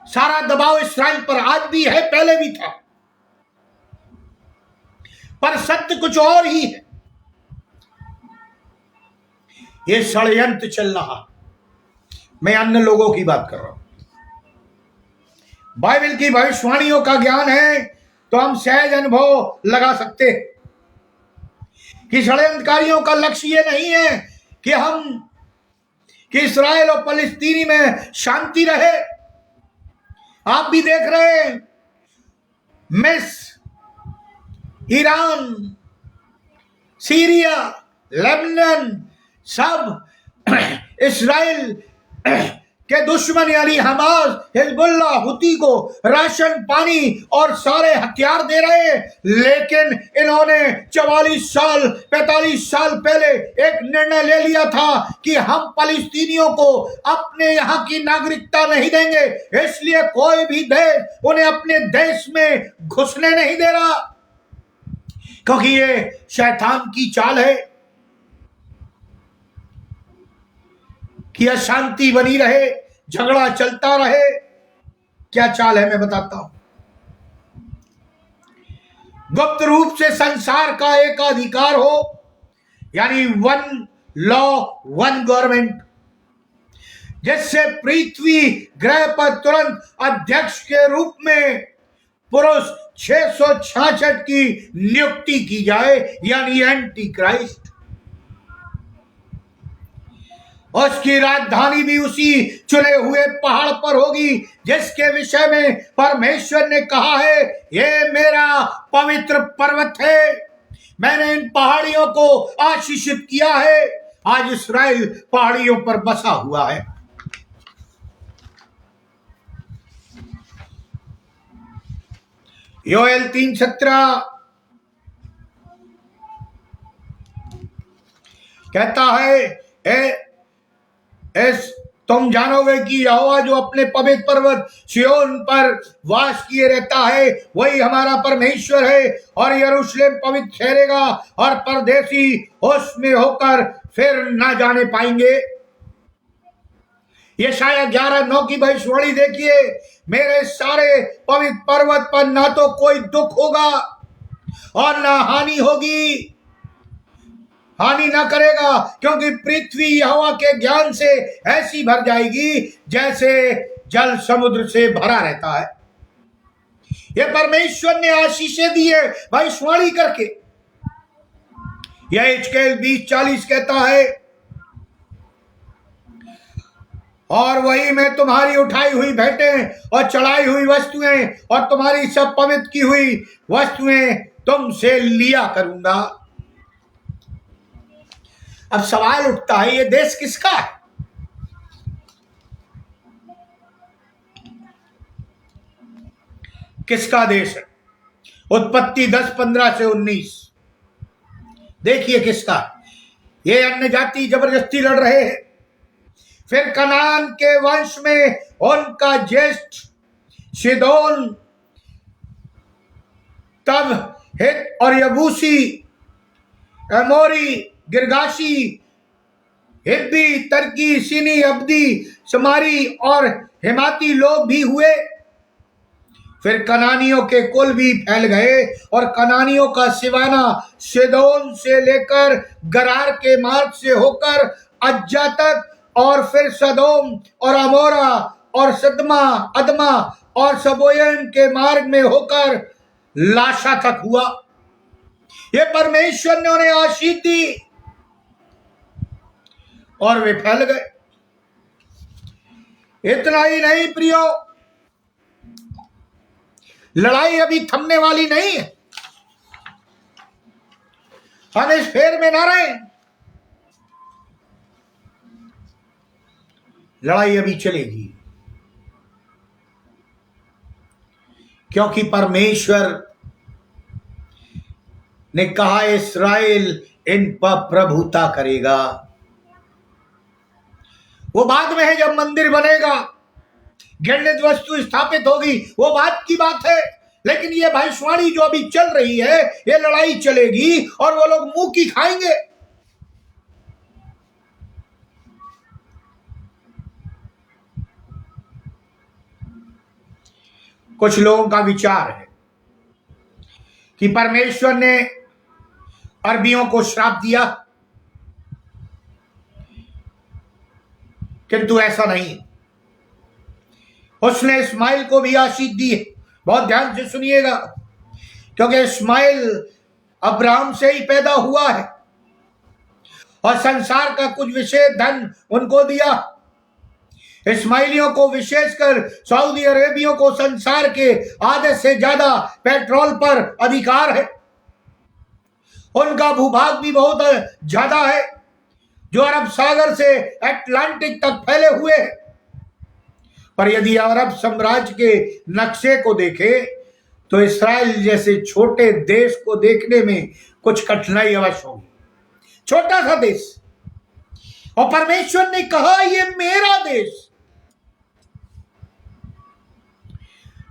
सारा दबाव इस्राइल पर आज भी है, पहले भी था, पर सत्य कुछ और ही है। ये षड्यंत्र चल रहा। मैं अन्य लोगों की बात कर रहा हूं। बाइबल की भविष्यवाणियों का ज्ञान है तो हम सहज अनुभव लगा सकते हैं कि षड्यंत्रकारियों का लक्ष्य ये नहीं है कि इस्राएल और फलस्तीनी में शांति रहे। आप भी देख रहे हैं, मिस्र, ईरान, सीरिया, लेबनान, सब इस्राएल के दुश्मन यानी हमास, हिजबुल्लाह, हुती को राशन पानी और सारे हथियार दे रहे हैं। लेकिन इन्होंने 44 साल 45 साल पहले एक निर्णय ले लिया था कि हम फलस्तीनियों को अपने यहाँ की नागरिकता नहीं देंगे, इसलिए कोई भी देश उन्हें अपने देश में घुसने नहीं दे रहा, क्योंकि ये शैतान की चाल है कि अशांति बनी रहे, झगड़ा चलता रहे। क्या चाल है मैं बताता हूं। गुप्त रूप से संसार का एक अधिकार हो, यानी वन लॉ वन गवर्नमेंट, जिससे पृथ्वी ग्रह पर तुरंत अध्यक्ष के रूप में पुरुष 666 की नियुक्ति की जाए, यानी एंटी क्राइस्ट। उसकी राजधानी भी उसी चुने हुए पहाड़ पर होगी जिसके विषय में परमेश्वर ने कहा है, ये मेरा पवित्र पर्वत है, मैंने इन पहाड़ियों को आशीषित किया है। आज इस्राएल पहाड़ियों पर बसा हुआ है। योएल 3:17 कहता है, तुम जानोगे कि यहोवा जो अपने पवित्र पर्वत सिय्योन पर वास किए रहता है वही हमारा परमेश्वर है, और यरूशलेम पवित्र ठहरेगा और परदेशी उसमें होकर फिर ना जाने पाएंगे। यशायाह 11:9 की भविष्यवाणी देखिए, मेरे सारे पवित्र पर्वत पर ना तो कोई दुख होगा और ना हानि होगी, हानि ना करेगा, क्योंकि पृथ्वी यहोवा के ज्ञान से ऐसी भर जाएगी जैसे जल समुद्र से भरा रहता है। यह परमेश्वर ने आशीषें दी है भविष्यवाणी करके। यह हिजकेल 20:40 कहता है, और वही मैं तुम्हारी उठाई हुई भेंटें और चढ़ाई हुई वस्तुएं और तुम्हारी सब पवित्र की हुई वस्तुएं तुमसे लिया करूंगा। अब सवाल उठता है, ये देश किसका है? किसका देश है? उत्पत्ति 10:15 से 19 देखिए किसका। ये अन्य जाति जबरदस्ती लड़ रहे हैं। फिर कनान के वंश में उनका ज्येष्ठ सीदोन, तब हित और यबूसी, एमोरी, गिरगाशी, हिब्बी, तर्की, सीनी, अब्दी, समारी और हिमाती लोग भी हुए। फिर कनानियों के कुल भी फैल गए और कनानियों का सिवाना सीदोन से लेकर गरार के मार्ग से होकर अज्जा तक, और फिर सदोम और अमोरा और सदमा, अदमा और सबोयन के मार्ग में होकर लाशा तक हुआ। ये परमेश्वर ने उन्हें आशीष दी और वे फैल गए। इतना ही नहीं प्रियो, लड़ाई अभी थमने वाली नहीं है। हम इस फेर में ना रहे, लड़ाई अभी चलेगी, क्योंकि परमेश्वर ने कहा इस्राएल इन पर प्रभुता करेगा। वो बाद में है, जब मंदिर बनेगा, घृणित वस्तु स्थापित होगी, वो बात की बात है। लेकिन ये भविष्यवाणी जो अभी चल रही है, ये लड़ाई चलेगी और वो लोग मुंह की खाएंगे। कुछ लोगों का विचार है कि परमेश्वर ने अरबियों को श्राप दिया, किंतु ऐसा नहीं। उसने इस्माइल को भी आशीष दी है। बहुत ध्यान से सुनिएगा, क्योंकि इस्माइल अब्राहम से ही पैदा हुआ है और संसार का कुछ विशेष धन उनको दिया। इस्माइलियों को, विशेषकर सऊदी अरेबियों को, संसार के आधे से ज्यादा पेट्रोल पर अधिकार है। उनका भूभाग भी बहुत ज्यादा है, जो अरब सागर से अटलांटिक तक फैले हुए हैं। पर यदि अरब साम्राज्य के नक्शे को देखें तो इस्राएल जैसे छोटे देश को देखने में कुछ कठिनाई अवश्य होगी। छोटा सा देश, और परमेश्वर ने कहा ये मेरा देश,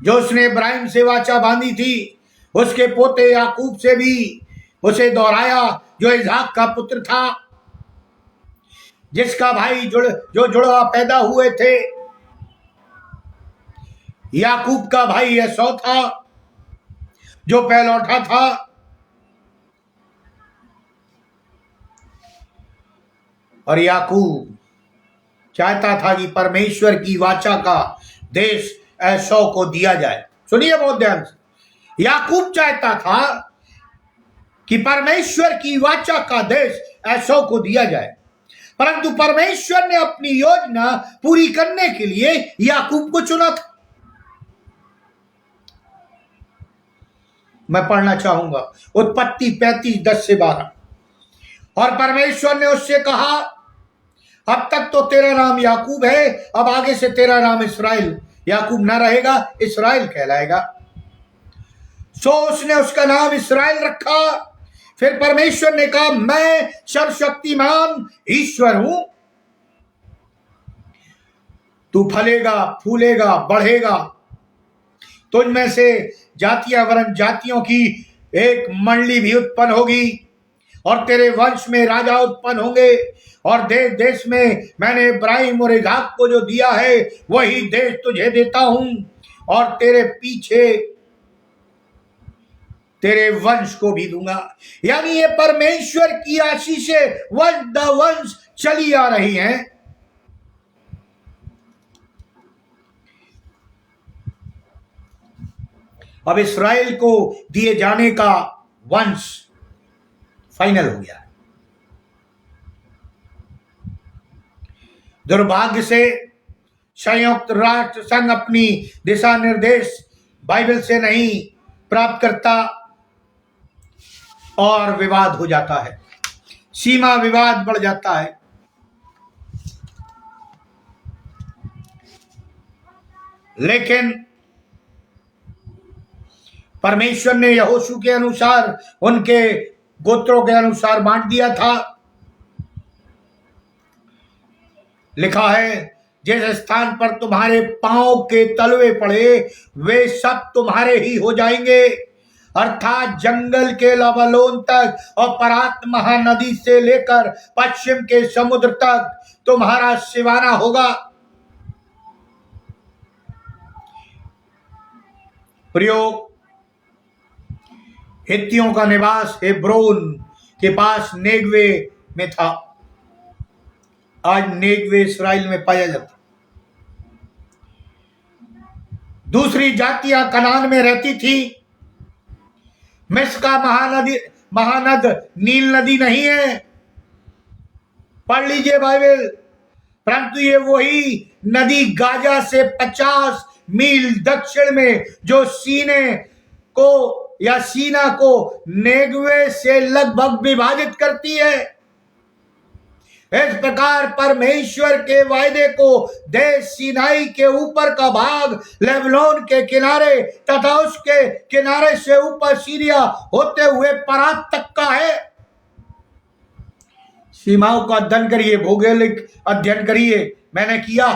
जो उसने इब्राहिम से वाचा बांधी थी, उसके पोते याकूब से भी उसे दोहराया, जो इसहाक का पुत्र था, जिसका भाई जो जुड़वा पैदा हुए थे। याकूब का भाई एसौ था, जो पहलौठा था। और याकूब चाहता था कि परमेश्वर की वाचा का देश एसौ को दिया जाए। सुनिए बहुत ध्यान से, याकूब चाहता था कि परमेश्वर की वाचा का देश एसौ को दिया जाए, परंतु परमेश्वर ने अपनी योजना पूरी करने के लिए याकूब को चुना था। मैं पढ़ना चाहूंगा उत्पत्ति 35:10-12। और परमेश्वर ने उससे कहा, अब तक तो तेरा नाम याकूब है, अब आगे से तेरा नाम इस्राएल, याकूब न रहेगा, इस्राएल कहलाएगा। सो उसने उसका नाम इस्राएल रखा। फिर परमेश्वर ने कहा, मैं सर्वशक्तिमान ईश्वर हूं, तू फलेगा, फूलेगा, बढ़ेगा, तुझ में से जातियां वरन जातियों की एक मंडली भी उत्पन्न होगी, और तेरे वंश में राजा उत्पन्न होंगे, और देश देश में मैंने इब्राहिम और इसहाक को जो दिया है वही देश तुझे देता हूं, और तेरे पीछे तेरे वंश को भी दूंगा। यानी ये परमेश्वर की आशीषें वंश द वंश चली आ रही हैं। अब इस्राएल को दिए जाने का वंश फाइनल हो गया। दुर्भाग्य से संयुक्त राष्ट्र संघ अपनी दिशा निर्देश बाइबल से नहीं प्राप्त करता और विवाद हो जाता है, सीमा विवाद बढ़ जाता है। लेकिन परमेश्वर ने यहोशू के अनुसार, उनके गोत्रों के अनुसार बांट दिया था। लिखा है, जिस स्थान पर तुम्हारे पांव के तलवे पड़े वे सब तुम्हारे ही हो जाएंगे, अर्थात जंगल के लबानोन तक और परात महानदी से लेकर पश्चिम के समुद्र तक तुम्हारा सिवाना होगा। प्रियो, हित्तियों का निवास हेब्रोन के पास नेगवे में था। आज नेगवे इस्राएल में पाया जाता। दूसरी जातियां कनान में रहती थी। मिस्र का महानद नील नदी नहीं है, पढ़ लीजिए बाइबल। परंतु ये वही नदी गाजा से 50 मील दक्षिण में, जो सीना को नेगवे से लगभग विभाजित करती है। इस प्रकार परमेश्वर के वायदे को देश सीनाई के ऊपर का भाग लेबनोन के किनारे तथा उसके किनारे से ऊपर सीरिया होते हुए परात तक का है। सीमाओं का अध्ययन करिए, भौगोलिक अध्ययन करिए, मैंने किया।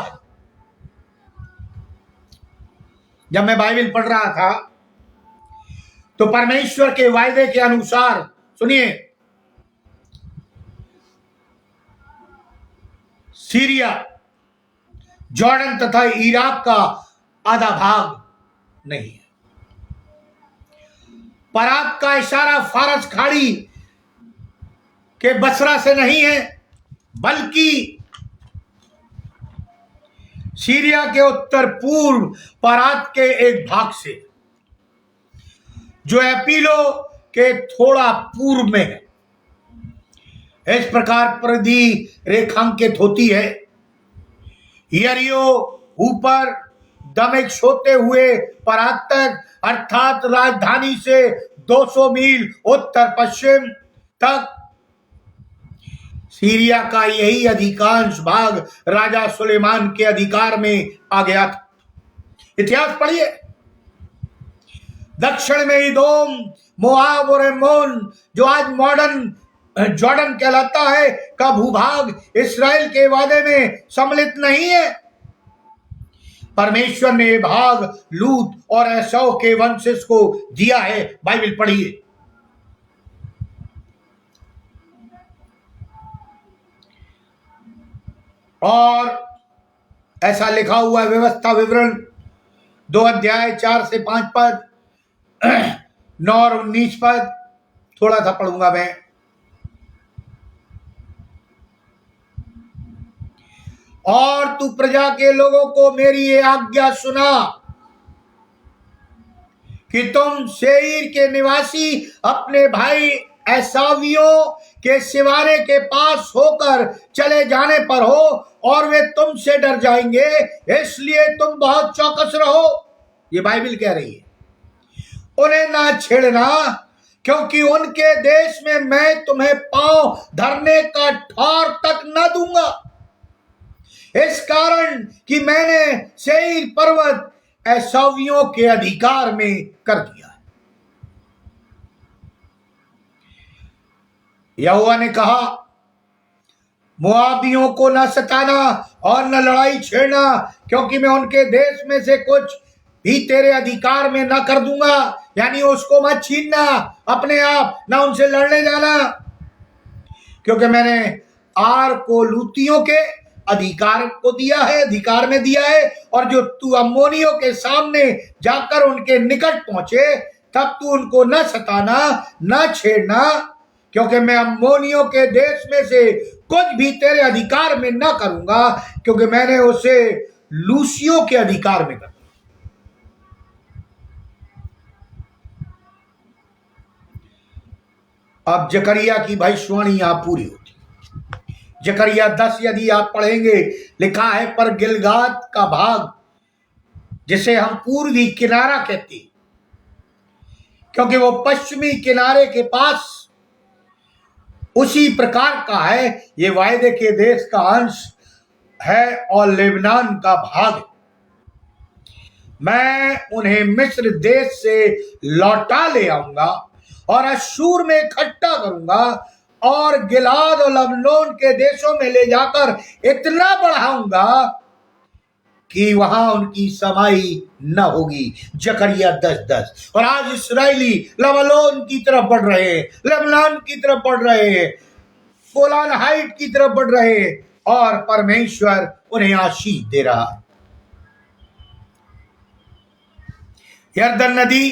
जब मैं बाइबल पढ़ रहा था तो परमेश्वर के वायदे के अनुसार, सुनिए, सीरिया, जॉर्डन तथा इराक का आधा भाग नहीं है। परात का इशारा फारस खाड़ी के बसरा से नहीं है, बल्कि सीरिया के उत्तर पूर्व परात के एक भाग से, जो एपीलो के थोड़ा पूर्व में है। इस प्रकार परिधि रेखांकित होती है। यरीहो ऊपर दमिश्क होते हुए परात तक, अर्थात राजधानी से 200 मील उत्तर पश्चिम तक। सीरिया का यही अधिकांश भाग राजा सुलेमान के अधिकार में आ गया था। इतिहास पढ़िए। दक्षिण में इदोम, मोआब और एमोन, जो आज मॉडर्न जॉर्डन कहलाता है, का भूभाग इस्राएल के वादे में सम्मिलित नहीं है। परमेश्वर ने भाग लूत और एसाव के वंशज को दिया है। बाइबल पढ़िए। और ऐसा लिखा हुआ व्यवस्था विवरण 2 अध्याय 4 से 5 पद, 9 और 19 पद, थोड़ा सा पढ़ूंगा मैं। और तू प्रजा के लोगों को मेरी ये आज्ञा सुना कि तुम सेईर के निवासी अपने भाई एसावियों के सिवारे के पास होकर चले जाने पर हो, और वे तुमसे डर जाएंगे, इसलिए तुम बहुत चौकस रहो। ये बाइबल कह रही है। उन्हें ना छेड़ना, क्योंकि उनके देश में मैं तुम्हें पांव धरने का ठार तक न दूंगा, इस कारण कि मैंने सेईर पर्वत एसावियों के अधिकार में कर दिया है। यहोवा ने कहा, मोआबियों को न सताना और न लड़ाई छेड़ना, क्योंकि मैं उनके देश में से कुछ भी तेरे अधिकार में न कर दूंगा। यानी उसको मत छीनना अपने आप, ना उनसे लड़ने जाना, क्योंकि मैंने आर को लूतियों के अधिकार में दिया है। और जो तू अम्मोनियों के सामने जाकर उनके निकट पहुंचे, तब तू उनको न सताना न छेड़ना, क्योंकि मैं अम्मोनियों के देश में से कुछ भी तेरे अधिकार में न करूंगा, क्योंकि मैंने उसे लूसियों के अधिकार में कर दिया। अब जकरिया की भविष्यवाणी यहां पूरी होती। जकरिया 10 यदि आप पढ़ेंगे, लिखा है, पर गिलगाद का भाग, जिसे हम पूर्वी किनारा कहते हैं, क्योंकि वो पश्चिमी किनारे के पास उसी प्रकार का है, ये वायदे के देश का अंश है और लेबनान का भाग है। मैं उन्हें मिस्र देश से लौटा ले आऊंगा और अश्शूर में इकट्ठा करूंगा और गिलाद और लबनोन के देशों में ले जाकर इतना बढ़ाऊंगा कि वहां उनकी समाई न होगी। जकरिया 10:10। और आज इस्राएली लबनोन की तरफ बढ़ रहे हैं, लेबनान की तरफ बढ़ रहे हैं, गोलान हाइट की तरफ बढ़ रहे हैं, और परमेश्वर उन्हें आशीष दे रहा है। यरदन नदी,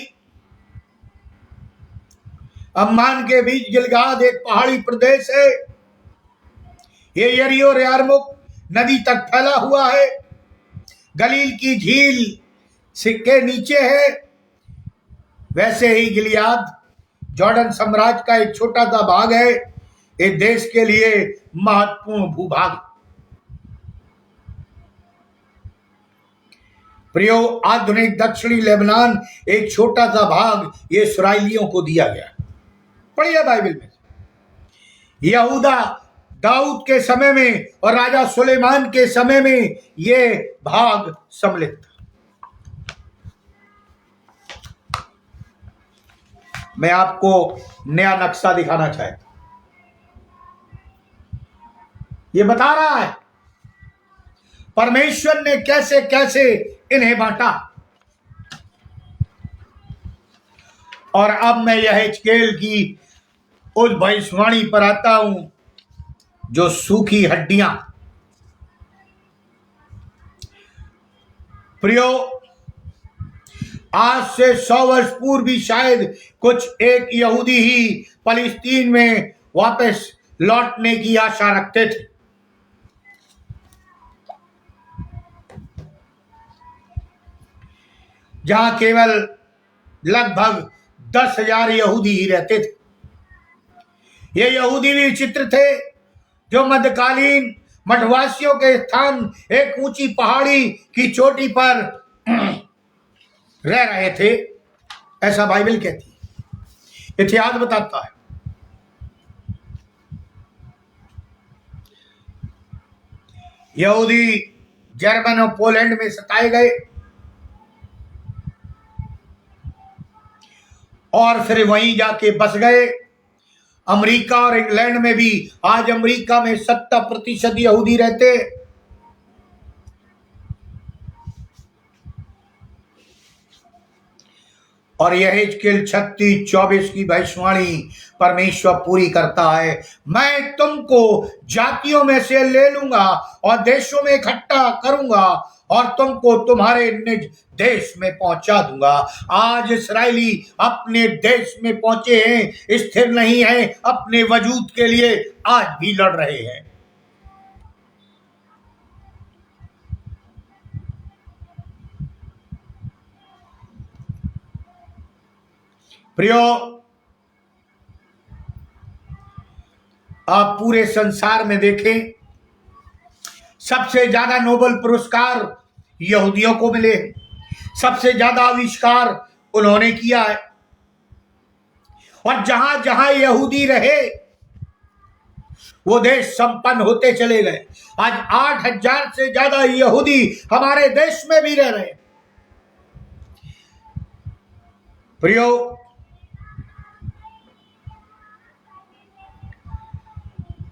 अम्मान के बीच गिलगाद एक पहाड़ी प्रदेश है। ये यरीहो और यारमुक नदी तक फैला हुआ है। गलील की झील के नीचे है, वैसे ही गिलियाद जॉर्डन साम्राज्य का एक छोटा सा भाग है, एक देश के लिए महत्वपूर्ण भूभाग। प्रियो, आधुनिक दक्षिणी लेबनान एक छोटा सा भाग ये इस्राएलियों को दिया गया। पढ़िए बाइबल में, यहूदा दाऊद के समय में और राजा सुलेमान के समय में ये भाग सम्मिलित था। मैं आपको नया नक्शा दिखाना चाहता हूं। ये बता रहा है परमेश्वर ने कैसे कैसे इन्हें बांटा। और अब मैं यहेजकेल की उस भविष्यवाणी पर आता हूं जो सूखी हड्डियां। प्रियो, आज से 100 वर्ष पूर्व भी शायद कुछ एक यहूदी ही फलस्तीन में वापस लौटने की आशा रखते थे। जहां केवल लगभग 10,000 यहूदी ही रहते थे। ये यहूदी भी विचित्र थे जो मध्यकालीन मठवासियों के स्थान एक ऊंची पहाड़ी की चोटी पर रह रहे थे, ऐसा बाइबल कहती है, इतिहास बताता है। यहूदी जर्मन और पोलैंड में सताए गए और फिर वहीं जाके बस गए। अमेरिका और इंग्लैंड में भी, आज अमेरिका में 70% यहूदी रहते। और यहेजकेल 36:24 की भविष्यवाणी परमेश्वर पूरी करता है, मैं तुमको जातियों में से ले लूंगा और देशों में इकट्ठा करूंगा और तुमको तुम्हारे निज देश में पहुंचा दूंगा। आज इस्राएली अपने देश में पहुंचे हैं, स्थिर नहीं है, अपने वजूद के लिए आज भी लड़ रहे हैं। प्रियो, आप पूरे संसार में देखें, सबसे ज्यादा नोबेल पुरस्कार यहूदियों को मिले, सबसे ज्यादा आविष्कार उन्होंने किया है। और जहां जहां यहूदी रहे वो देश संपन्न होते चले गए। आज 8,000 से ज्यादा यहूदी हमारे देश में भी रह रहे हैं। प्रियो,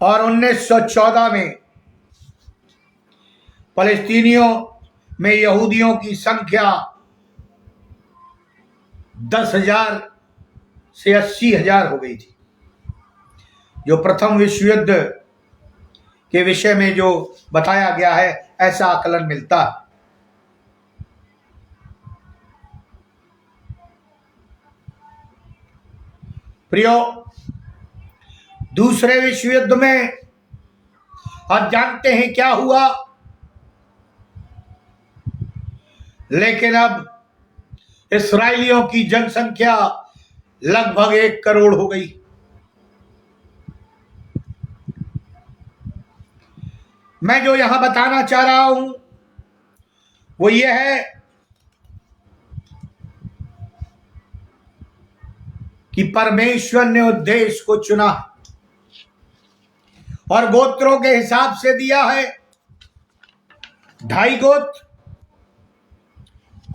और 1914 में फलस्तीनियों में यहूदियों की संख्या 10,000 से 80,000 हो गई थी। जो प्रथम विश्व युद्ध के विषय में जो बताया गया है, ऐसा आकलन मिलता है। प्रियो, दूसरे विश्व युद्ध में आप जानते हैं क्या हुआ, लेकिन अब इस्राएलियों की जनसंख्या लगभग 1 करोड़ हो गई। मैं जो यहां बताना चाह रहा हूं वो ये है कि परमेश्वर ने उस देश को चुना और गोत्रों के हिसाब से दिया है, 2.5 गोत्र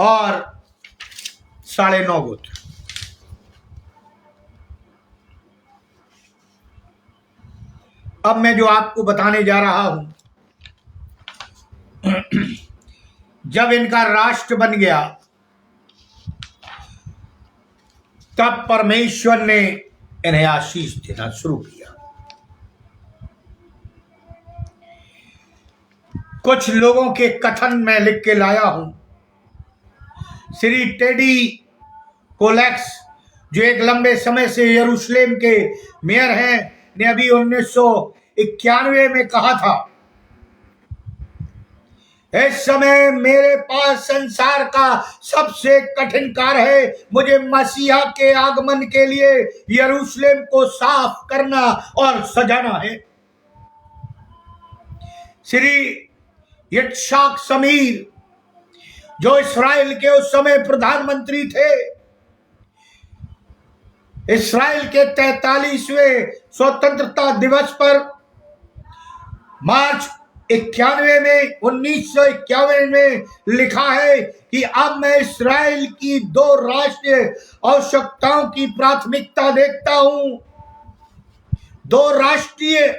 और 9.5 गोत्र। अब मैं जो आपको बताने जा रहा हूं, जब इनका राष्ट्र बन गया तब परमेश्वर ने इन्हें आशीष देना शुरू किया। कुछ लोगों के कथन में लिख के लाया हूं। श्री टेडी कोलैक्स, जो एक लंबे समय से यरूशलेम के मेयर हैं, ने अभी 1991 में कहा था इस समय मेरे पास संसार का सबसे कठिन कार्य है। मुझे मसीहा के आगमन के लिए यरूशलेम को साफ करना और सजाना है। श्री यित्शक शमीर, जो इस्राएल के उस समय प्रधानमंत्री थे, इस्राएल के 43वें स्वतंत्रता दिवस पर मार्च 1991 में लिखा है कि अब मैं इस्राएल की 2 राष्ट्रीय आवश्यकताओं की प्राथमिकता देखता हूं। 2 राष्ट्रीय,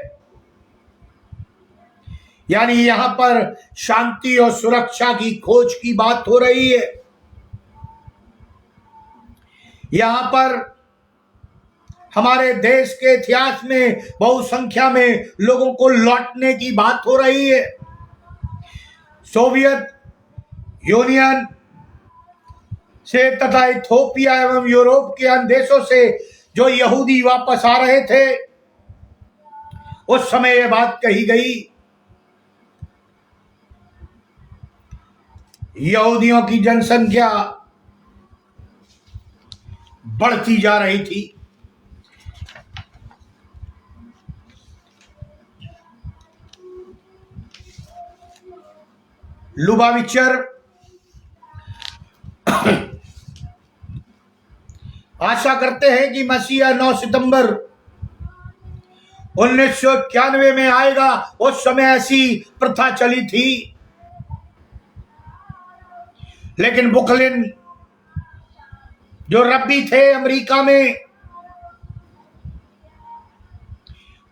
यानी यहां पर शांति और सुरक्षा की खोज की बात हो रही है। यहां पर हमारे देश के इतिहास में बहुसंख्या में लोगों को लौटने की बात हो रही है। सोवियत यूनियन से तथा इथियोपिया एवं यूरोप के अन्य देशों से जो यहूदी वापस आ रहे थे, उस समय यह बात कही गई, यहूदियों की जनसंख्या बढ़ती जा रही थी। लुबाविचर आशा करते हैं कि मसीहा 9 सितंबर 1991 में आएगा। उस समय ऐसी प्रथा चली थी, लेकिन बुकलिन जो रब्बी थे अमेरिका में,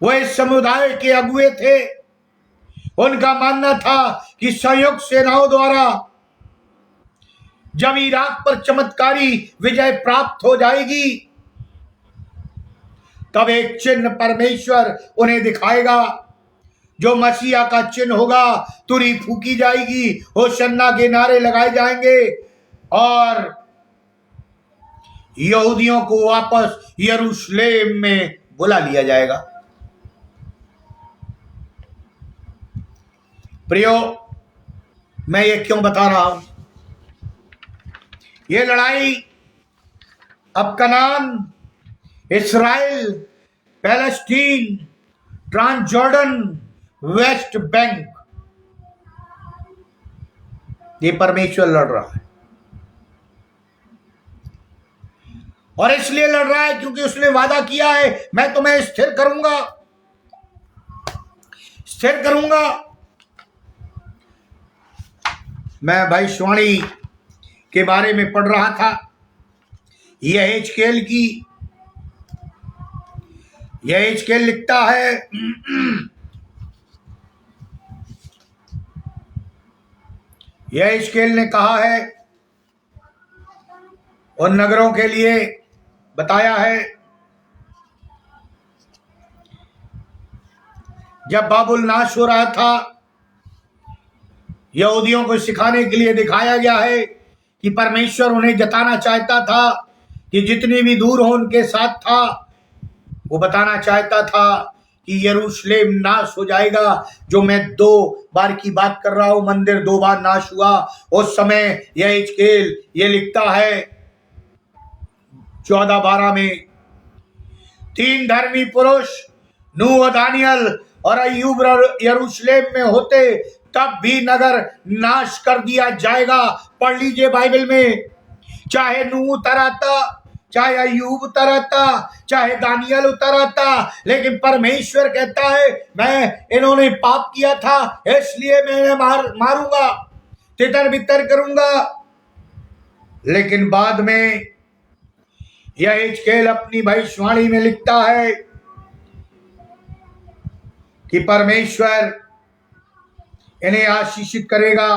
वो इस समुदाय के अगुए थे। उनका मानना था कि संयुक्त सेनाओं द्वारा जब इराक पर चमत्कारी विजय प्राप्त हो जाएगी, तब एक चिन्ह परमेश्वर उन्हें दिखाएगा, जो मसीहा का चिन्ह होगा। तुरही फूकी जाएगी, होशन्ना के नारे लगाए जाएंगे और यहूदियों को वापस यरूशलेम में बुला लिया जाएगा। प्रियो, मैं ये क्यों बता रहा हूं? ये लड़ाई अब कनान, इस्राएल, पैलेस्टीन, ट्रांसजॉर्डन, वेस्ट बैंक, ये परमेश्वर लड़ रहा है। और इसलिए लड़ रहा है क्योंकि उसने वादा किया है, मैं तुम्हें स्थिर करूंगा, स्थिर करूंगा। मैं भविष्यवाणी के बारे में पढ़ रहा था, यहेजकेल की। यहेजकेल लिखता है, यहेजकेल ने कहा है, उन नगरों के लिए बताया है, जब बाबुल नाश हो रहा था, यहूदियों को सिखाने के लिए दिखाया गया है कि परमेश्वर उन्हें जताना चाहता था कि जितने भी दूर हो उनके साथ था। वो बताना चाहता था कि यरूशलेम नाश हो जाएगा। जो मैं 2 बार की बात कर रहा हूं, मंदिर 2 बार नाश हुआ। उस समय यहेजकेल ये लिखता है 14:12 में, 3 धर्मी पुरुष नूह, दानियल और अय्यूब यरूशलेम में होते तब भी नगर नाश कर दिया जाएगा। पढ़ लीजिए बाइबल में, चाहे नूह उतर आता, चाहे अय्यूब उतर आता, चाहे दानियल उतर आता, लेकिन परमेश्वर कहता है मैं इन्होंने पाप किया था इसलिए मैं इन्हें मारूंगा, तितर बितर करूंगा। लेकिन बाद में यहेजकेल अपनी भविष्यवाणी में लिखता है कि परमेश्वर इन्हें आशीषित करेगा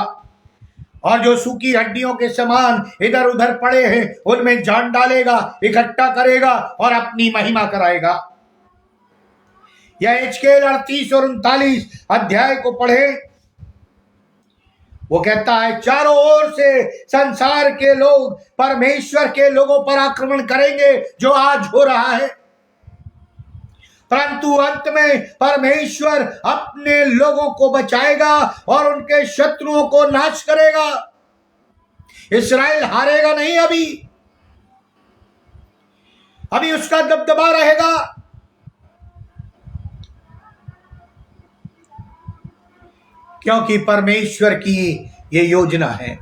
और जो सूखी हड्डियों के समान इधर उधर पड़े हैं उनमें जान डालेगा, इकट्ठा करेगा और अपनी महिमा कराएगा। यहेजकेल 38 और 39 अध्याय को पढ़े। वो कहता है, चारों ओर से संसार के लोग परमेश्वर के लोगों पर आक्रमण करेंगे, जो आज हो रहा है। परंतु अंत में परमेश्वर अपने लोगों को बचाएगा और उनके शत्रुओं को नाश करेगा। इस्राएल हारेगा नहीं, अभी उसका दबदबा रहेगा। क्योंकि परमेश्वर की ये योजना है।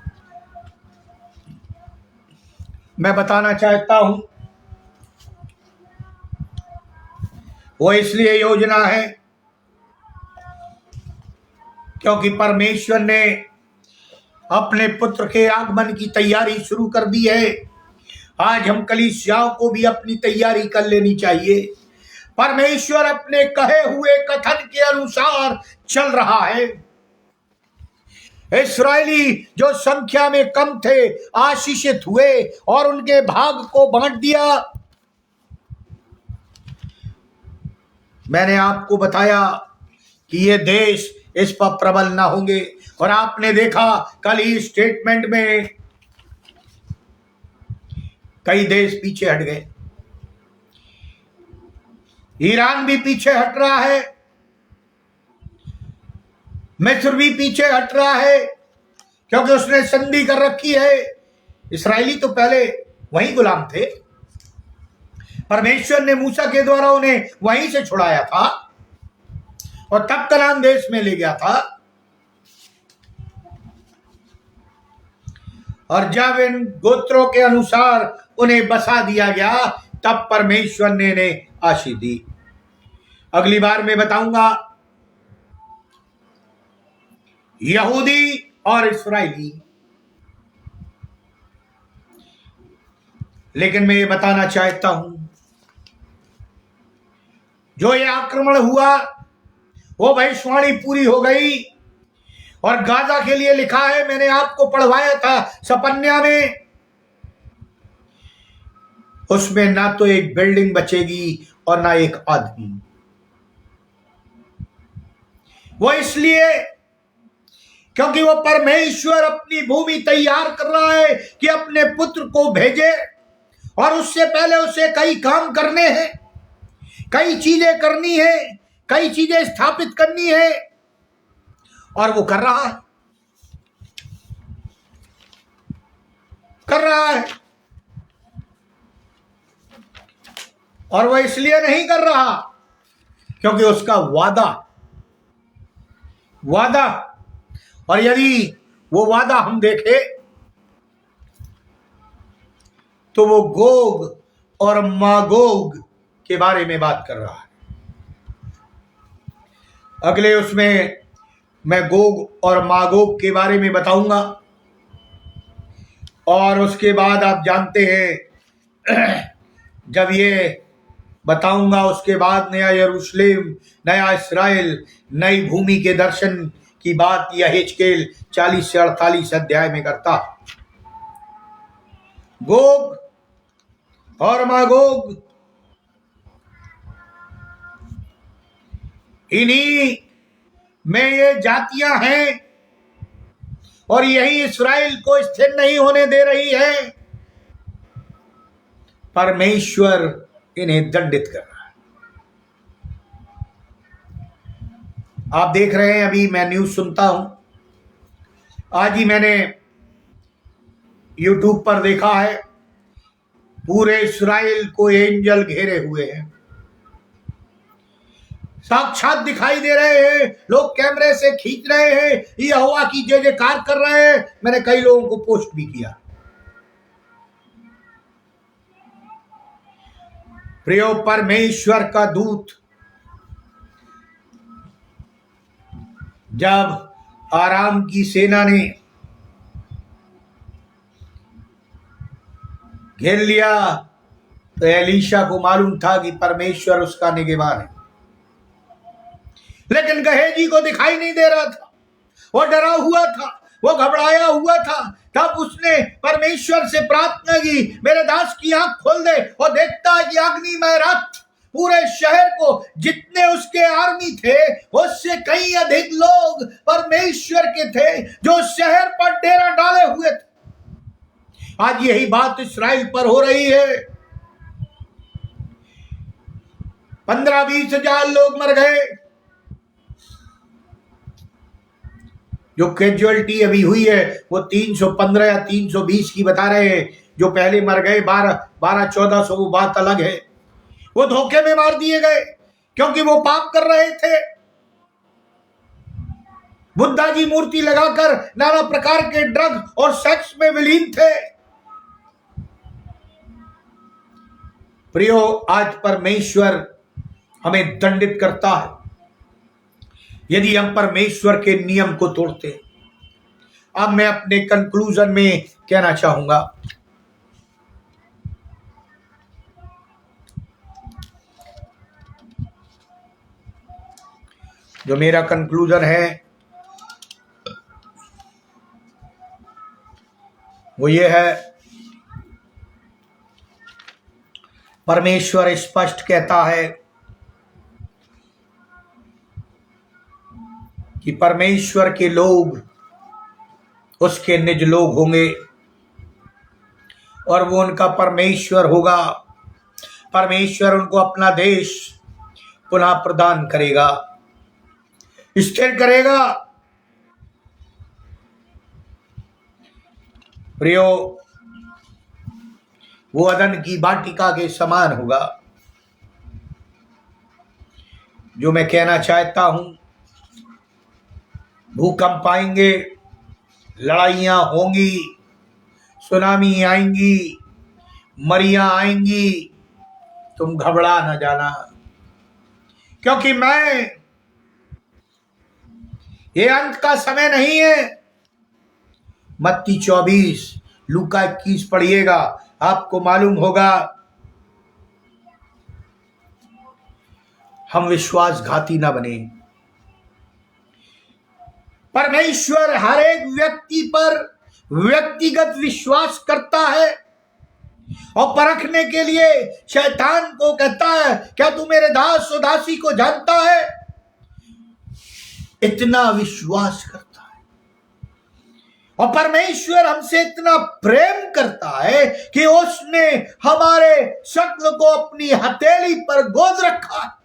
मैं बताना चाहता हूं, वो इसलिए योजना है क्योंकि परमेश्वर ने अपने पुत्र के आगमन की तैयारी शुरू कर दी है। आज हम कलीसियाओं को भी अपनी तैयारी कर लेनी चाहिए। परमेश्वर अपने कहे हुए कथन के अनुसार चल रहा है। इस्राएली जो संख्या में कम थे आशीषित हुए और उनके भाग को बांट दिया। मैंने आपको बताया कि ये देश इस पर प्रबल ना होंगे, और आपने देखा कल ही स्टेटमेंट में कई देश पीछे हट गए। ईरान भी पीछे हट रहा है, मिस्र भी पीछे हट रहा है, क्योंकि उसने संधि कर रखी है। इस्राएली तो पहले वहीं गुलाम थे, परमेश्वर ने मूसा के द्वारा उन्हें वहीं से छुड़ाया था और तब कनान देश में ले गया था। और जब इन गोत्रों के अनुसार उन्हें बसा दिया गया, तब परमेश्वर ने इन्हें आशीष दी। अगली बार मैं बताऊंगा यहूदी और इस्राएली, लेकिन मैं ये बताना चाहता हूं, जो ये आक्रमण हुआ वो भविष्यवाणी पूरी हो गई। और गाजा के लिए लिखा है, मैंने आपको पढ़वाया था सपन्या में, उसमें ना तो एक बिल्डिंग बचेगी और ना एक आदमी। वो इसलिए क्योंकि वो परमेश्वर अपनी भूमि तैयार कर रहा है कि अपने पुत्र को भेजे, और उससे पहले उसे कई काम करने हैं, कई चीजें करनी है, कई चीजें स्थापित करनी है, और वो कर रहा है। और वो इसलिए नहीं कर रहा क्योंकि उसका वादा, और यदि वो वादा हम देखें तो वो गोग और मागोग के बारे में बात कर रहा है। अगले उसमें मैं गोग और मागोग के बारे में बताऊंगा, और उसके बाद आप जानते हैं जब ये बताऊंगा उसके बाद नया यरूशलेम, नया इस्राएल, नई भूमि के दर्शन की बात यहेजकेल 40 से 48 अध्याय में करता। गोग और मागोग इन्हीं में ये जातियां हैं, और यही इस्राएल को स्थिर नहीं होने दे रही है। परमेश्वर इन्हें दंडित कर रहा है। आप देख रहे हैं, अभी मैं न्यूज सुनता हूं, आज ही मैंने यूट्यूब पर देखा है, पूरे इस्राएल को एंजल घेरे हुए हैं, साक्षात दिखाई दे रहे हैं, लोग कैमरे से खींच रहे हैं, यहोवा की जय जयकार कर रहे हैं। मैंने कई लोगों को पोस्ट भी किया। प्रियो, परमेश्वर का दूत जब आराम की सेना ने घेर लिया तो एलीशा को मालूम था कि परमेश्वर उसका निगहबान है, लेकिन गहेजी को दिखाई नहीं दे रहा था। वो डरा हुआ था, वो घबराया हुआ था। तब उसने परमेश्वर से प्रार्थना की, मेरे दास की आंख खोल दे। और देखता है कि अग्निमय रथ पूरे शहर को, जितने उसके आर्मी थे उससे कई अधिक लोग परमेश्वर के थे जो शहर पर डेरा डाले हुए थे। आज यही बात इस्राएल पर हो रही है। 15-20 हजार लोग मर गए। जो कैजुअलिटी अभी हुई है वो 315 या 320 की बता रहे हैं। जो पहले मर गए 1200-1400, वो बात अलग है। वो धोखे में मार दिए गए क्योंकि वो पाप कर रहे थे। बुद्धा जी मूर्ति लगाकर नाना प्रकार के ड्रग और सेक्स में विलीन थे। प्रियो, आज परमेश्वर हमें दंडित करता है यदि हम परमेश्वर के नियम को तोड़ते हैं। अब मैं अपने कंक्लूजन में कहना चाहूंगा, जो मेरा कंक्लूजन है वो ये है, परमेश्वर स्पष्ट कहता है कि परमेश्वर के लोग उसके निज लोग होंगे और वो उनका परमेश्वर होगा। परमेश्वर उनको अपना देश पुनः प्रदान करेगा, स्थिर करेगा। प्रियो, वो अदन की वाटिका के समान होगा। जो मैं कहना चाहता हूं, भूकंप आएंगे, लड़ाइयां होंगी, सुनामी आएंगी, मरियां आएंगी, तुम घबरा न जाना, क्योंकि ये अंत का समय नहीं है। मत्ती 24, लूका 21 पढ़िएगा, आपको मालूम होगा। हम विश्वासघाती ना बने। परमेश्वर हर एक व्यक्ति पर व्यक्तिगत विश्वास करता है और परखने के लिए शैतान को कहता है, क्या तू मेरे दास और दासी को जानता है? इतना विश्वास करता है। और परमेश्वर हमसे इतना प्रेम करता है कि उसने हमारे शक्ल को अपनी हथेली पर गोद रखा है।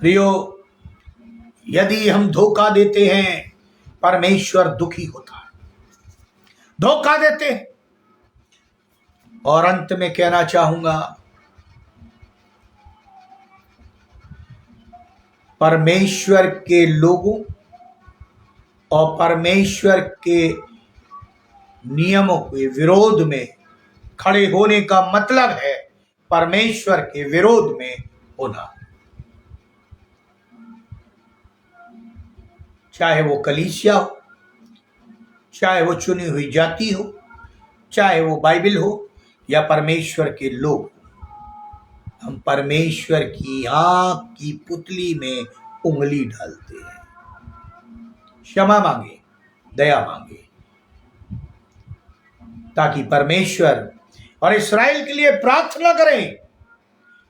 प्रियो, यदि हम धोखा देते हैं, परमेश्वर दुखी होता है। धोखा देते हैं। और अंत में कहना चाहूंगा, परमेश्वर के लोगों और परमेश्वर के नियमों के विरोध में खड़े होने का मतलब है परमेश्वर के विरोध में होना। चाहे वो कलीसिया हो, चाहे वो चुनी हुई जाति हो, चाहे वो बाइबल हो या परमेश्वर के लोग, हम परमेश्वर की आंख की पुतली में उंगली डालते हैं। क्षमा मांगे, दया मांगे, ताकि परमेश्वर और इस्राएल के लिए प्रार्थना करें।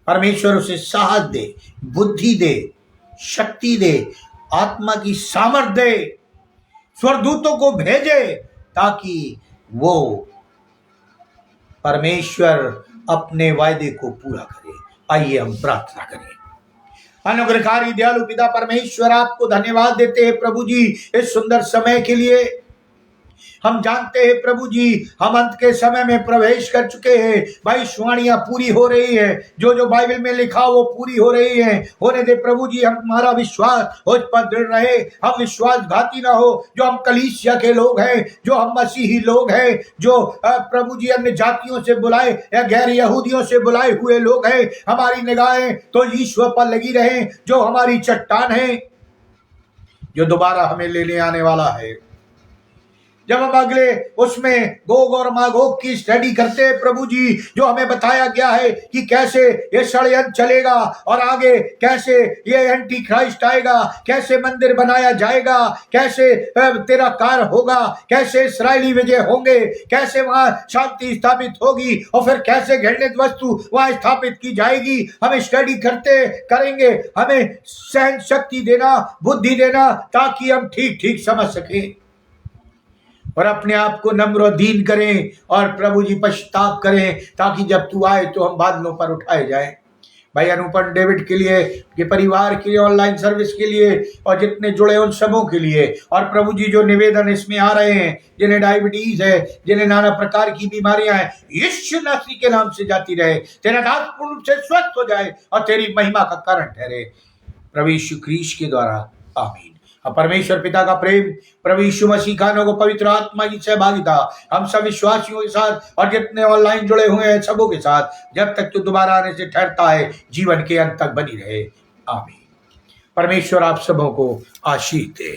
परमेश्वर उसे साहस दे, बुद्धि दे, शक्ति दे, आत्मा की सामर्थ दे, स्वर्गदूतों को भेजे ताकि वो परमेश्वर अपने वायदे को पूरा करे। आइए हम प्रार्थना करें। अनुग्रहकारी दयालु पिता परमेश्वर, आपको धन्यवाद देते हैं प्रभु जी इस सुंदर समय के लिए। हम जानते हैं प्रभु जी, हम अंत के समय में प्रवेश कर चुके हैं। भविष्यवाणियां पूरी हो रही है, जो जो बाइबल में लिखा वो पूरी हो रही है। होने दे प्रभु जी, हमारा विश्वास उस पर दृढ़ रहे, हम विश्वासघाती ना हो। जो हम कलीसिया के लोग हैं, जो हम मसीही लोग हैं, जो प्रभु जी अन्य जातियों से बुलाए या गैर यहूदियों से बुलाए हुए लोग हैं, हमारी निगाहें तो ईश्वर पर लगी रहे, जो हमारी चट्टान है, जो दोबारा हमें लेने आने वाला है। जब हम अगले उसमें गोग और मागोग की स्टडी करते हैं प्रभु जी, जो हमें बताया गया है कि कैसे ये षड्यंत्र चलेगा और आगे कैसे ये एंटी क्राइस्ट आएगा, कैसे मंदिर बनाया जाएगा, कैसे तेरा कार्य होगा, कैसे इस्राएली विजय होंगे, कैसे वहां शांति स्थापित होगी और फिर कैसे घृणित वस्तु वहां स्थापित की जाएगी। हम स्टडी करते करेंगे। हमें सहन शक्ति देना, बुद्धि देना, ताकि हम ठीक ठीक समझ सके। और अपने आप को नम्र और दीन करें और प्रभु जी पश्चाताप करें, ताकि जब तू आए तो हम बादलों पर उठाए जाए। भाई अनुपम डेविड के लिए, के परिवार के लिए, ऑनलाइन सर्विस के लिए और जितने जुड़े उन सबों के लिए, और प्रभु जी जो निवेदन इसमें आ रहे हैं, जिन्हें डायबिटीज है, जिन्हें नाना प्रकार की बीमारियां हैं, यीशु मसीह के नाम से जाती रहे, तेरा दास पूर्ण रूप से स्वस्थ हो जाए और तेरी महिमा का कारण ठहरे, प्रभु यीशु क्रीश के द्वारा, आमीन। अब परमेश्वर पिता का प्रेम, प्रभु यीशु मसीह खानों को पवित्र आत्मा की सहभागिता हम सब विश्वासियों के साथ और जितने ऑनलाइन जुड़े हुए हैं सबों के साथ, जब तक तो दोबारा आने से ठहरता है, जीवन के अंत तक बनी रहे, आमीन। परमेश्वर आप सबों को आशीष दे।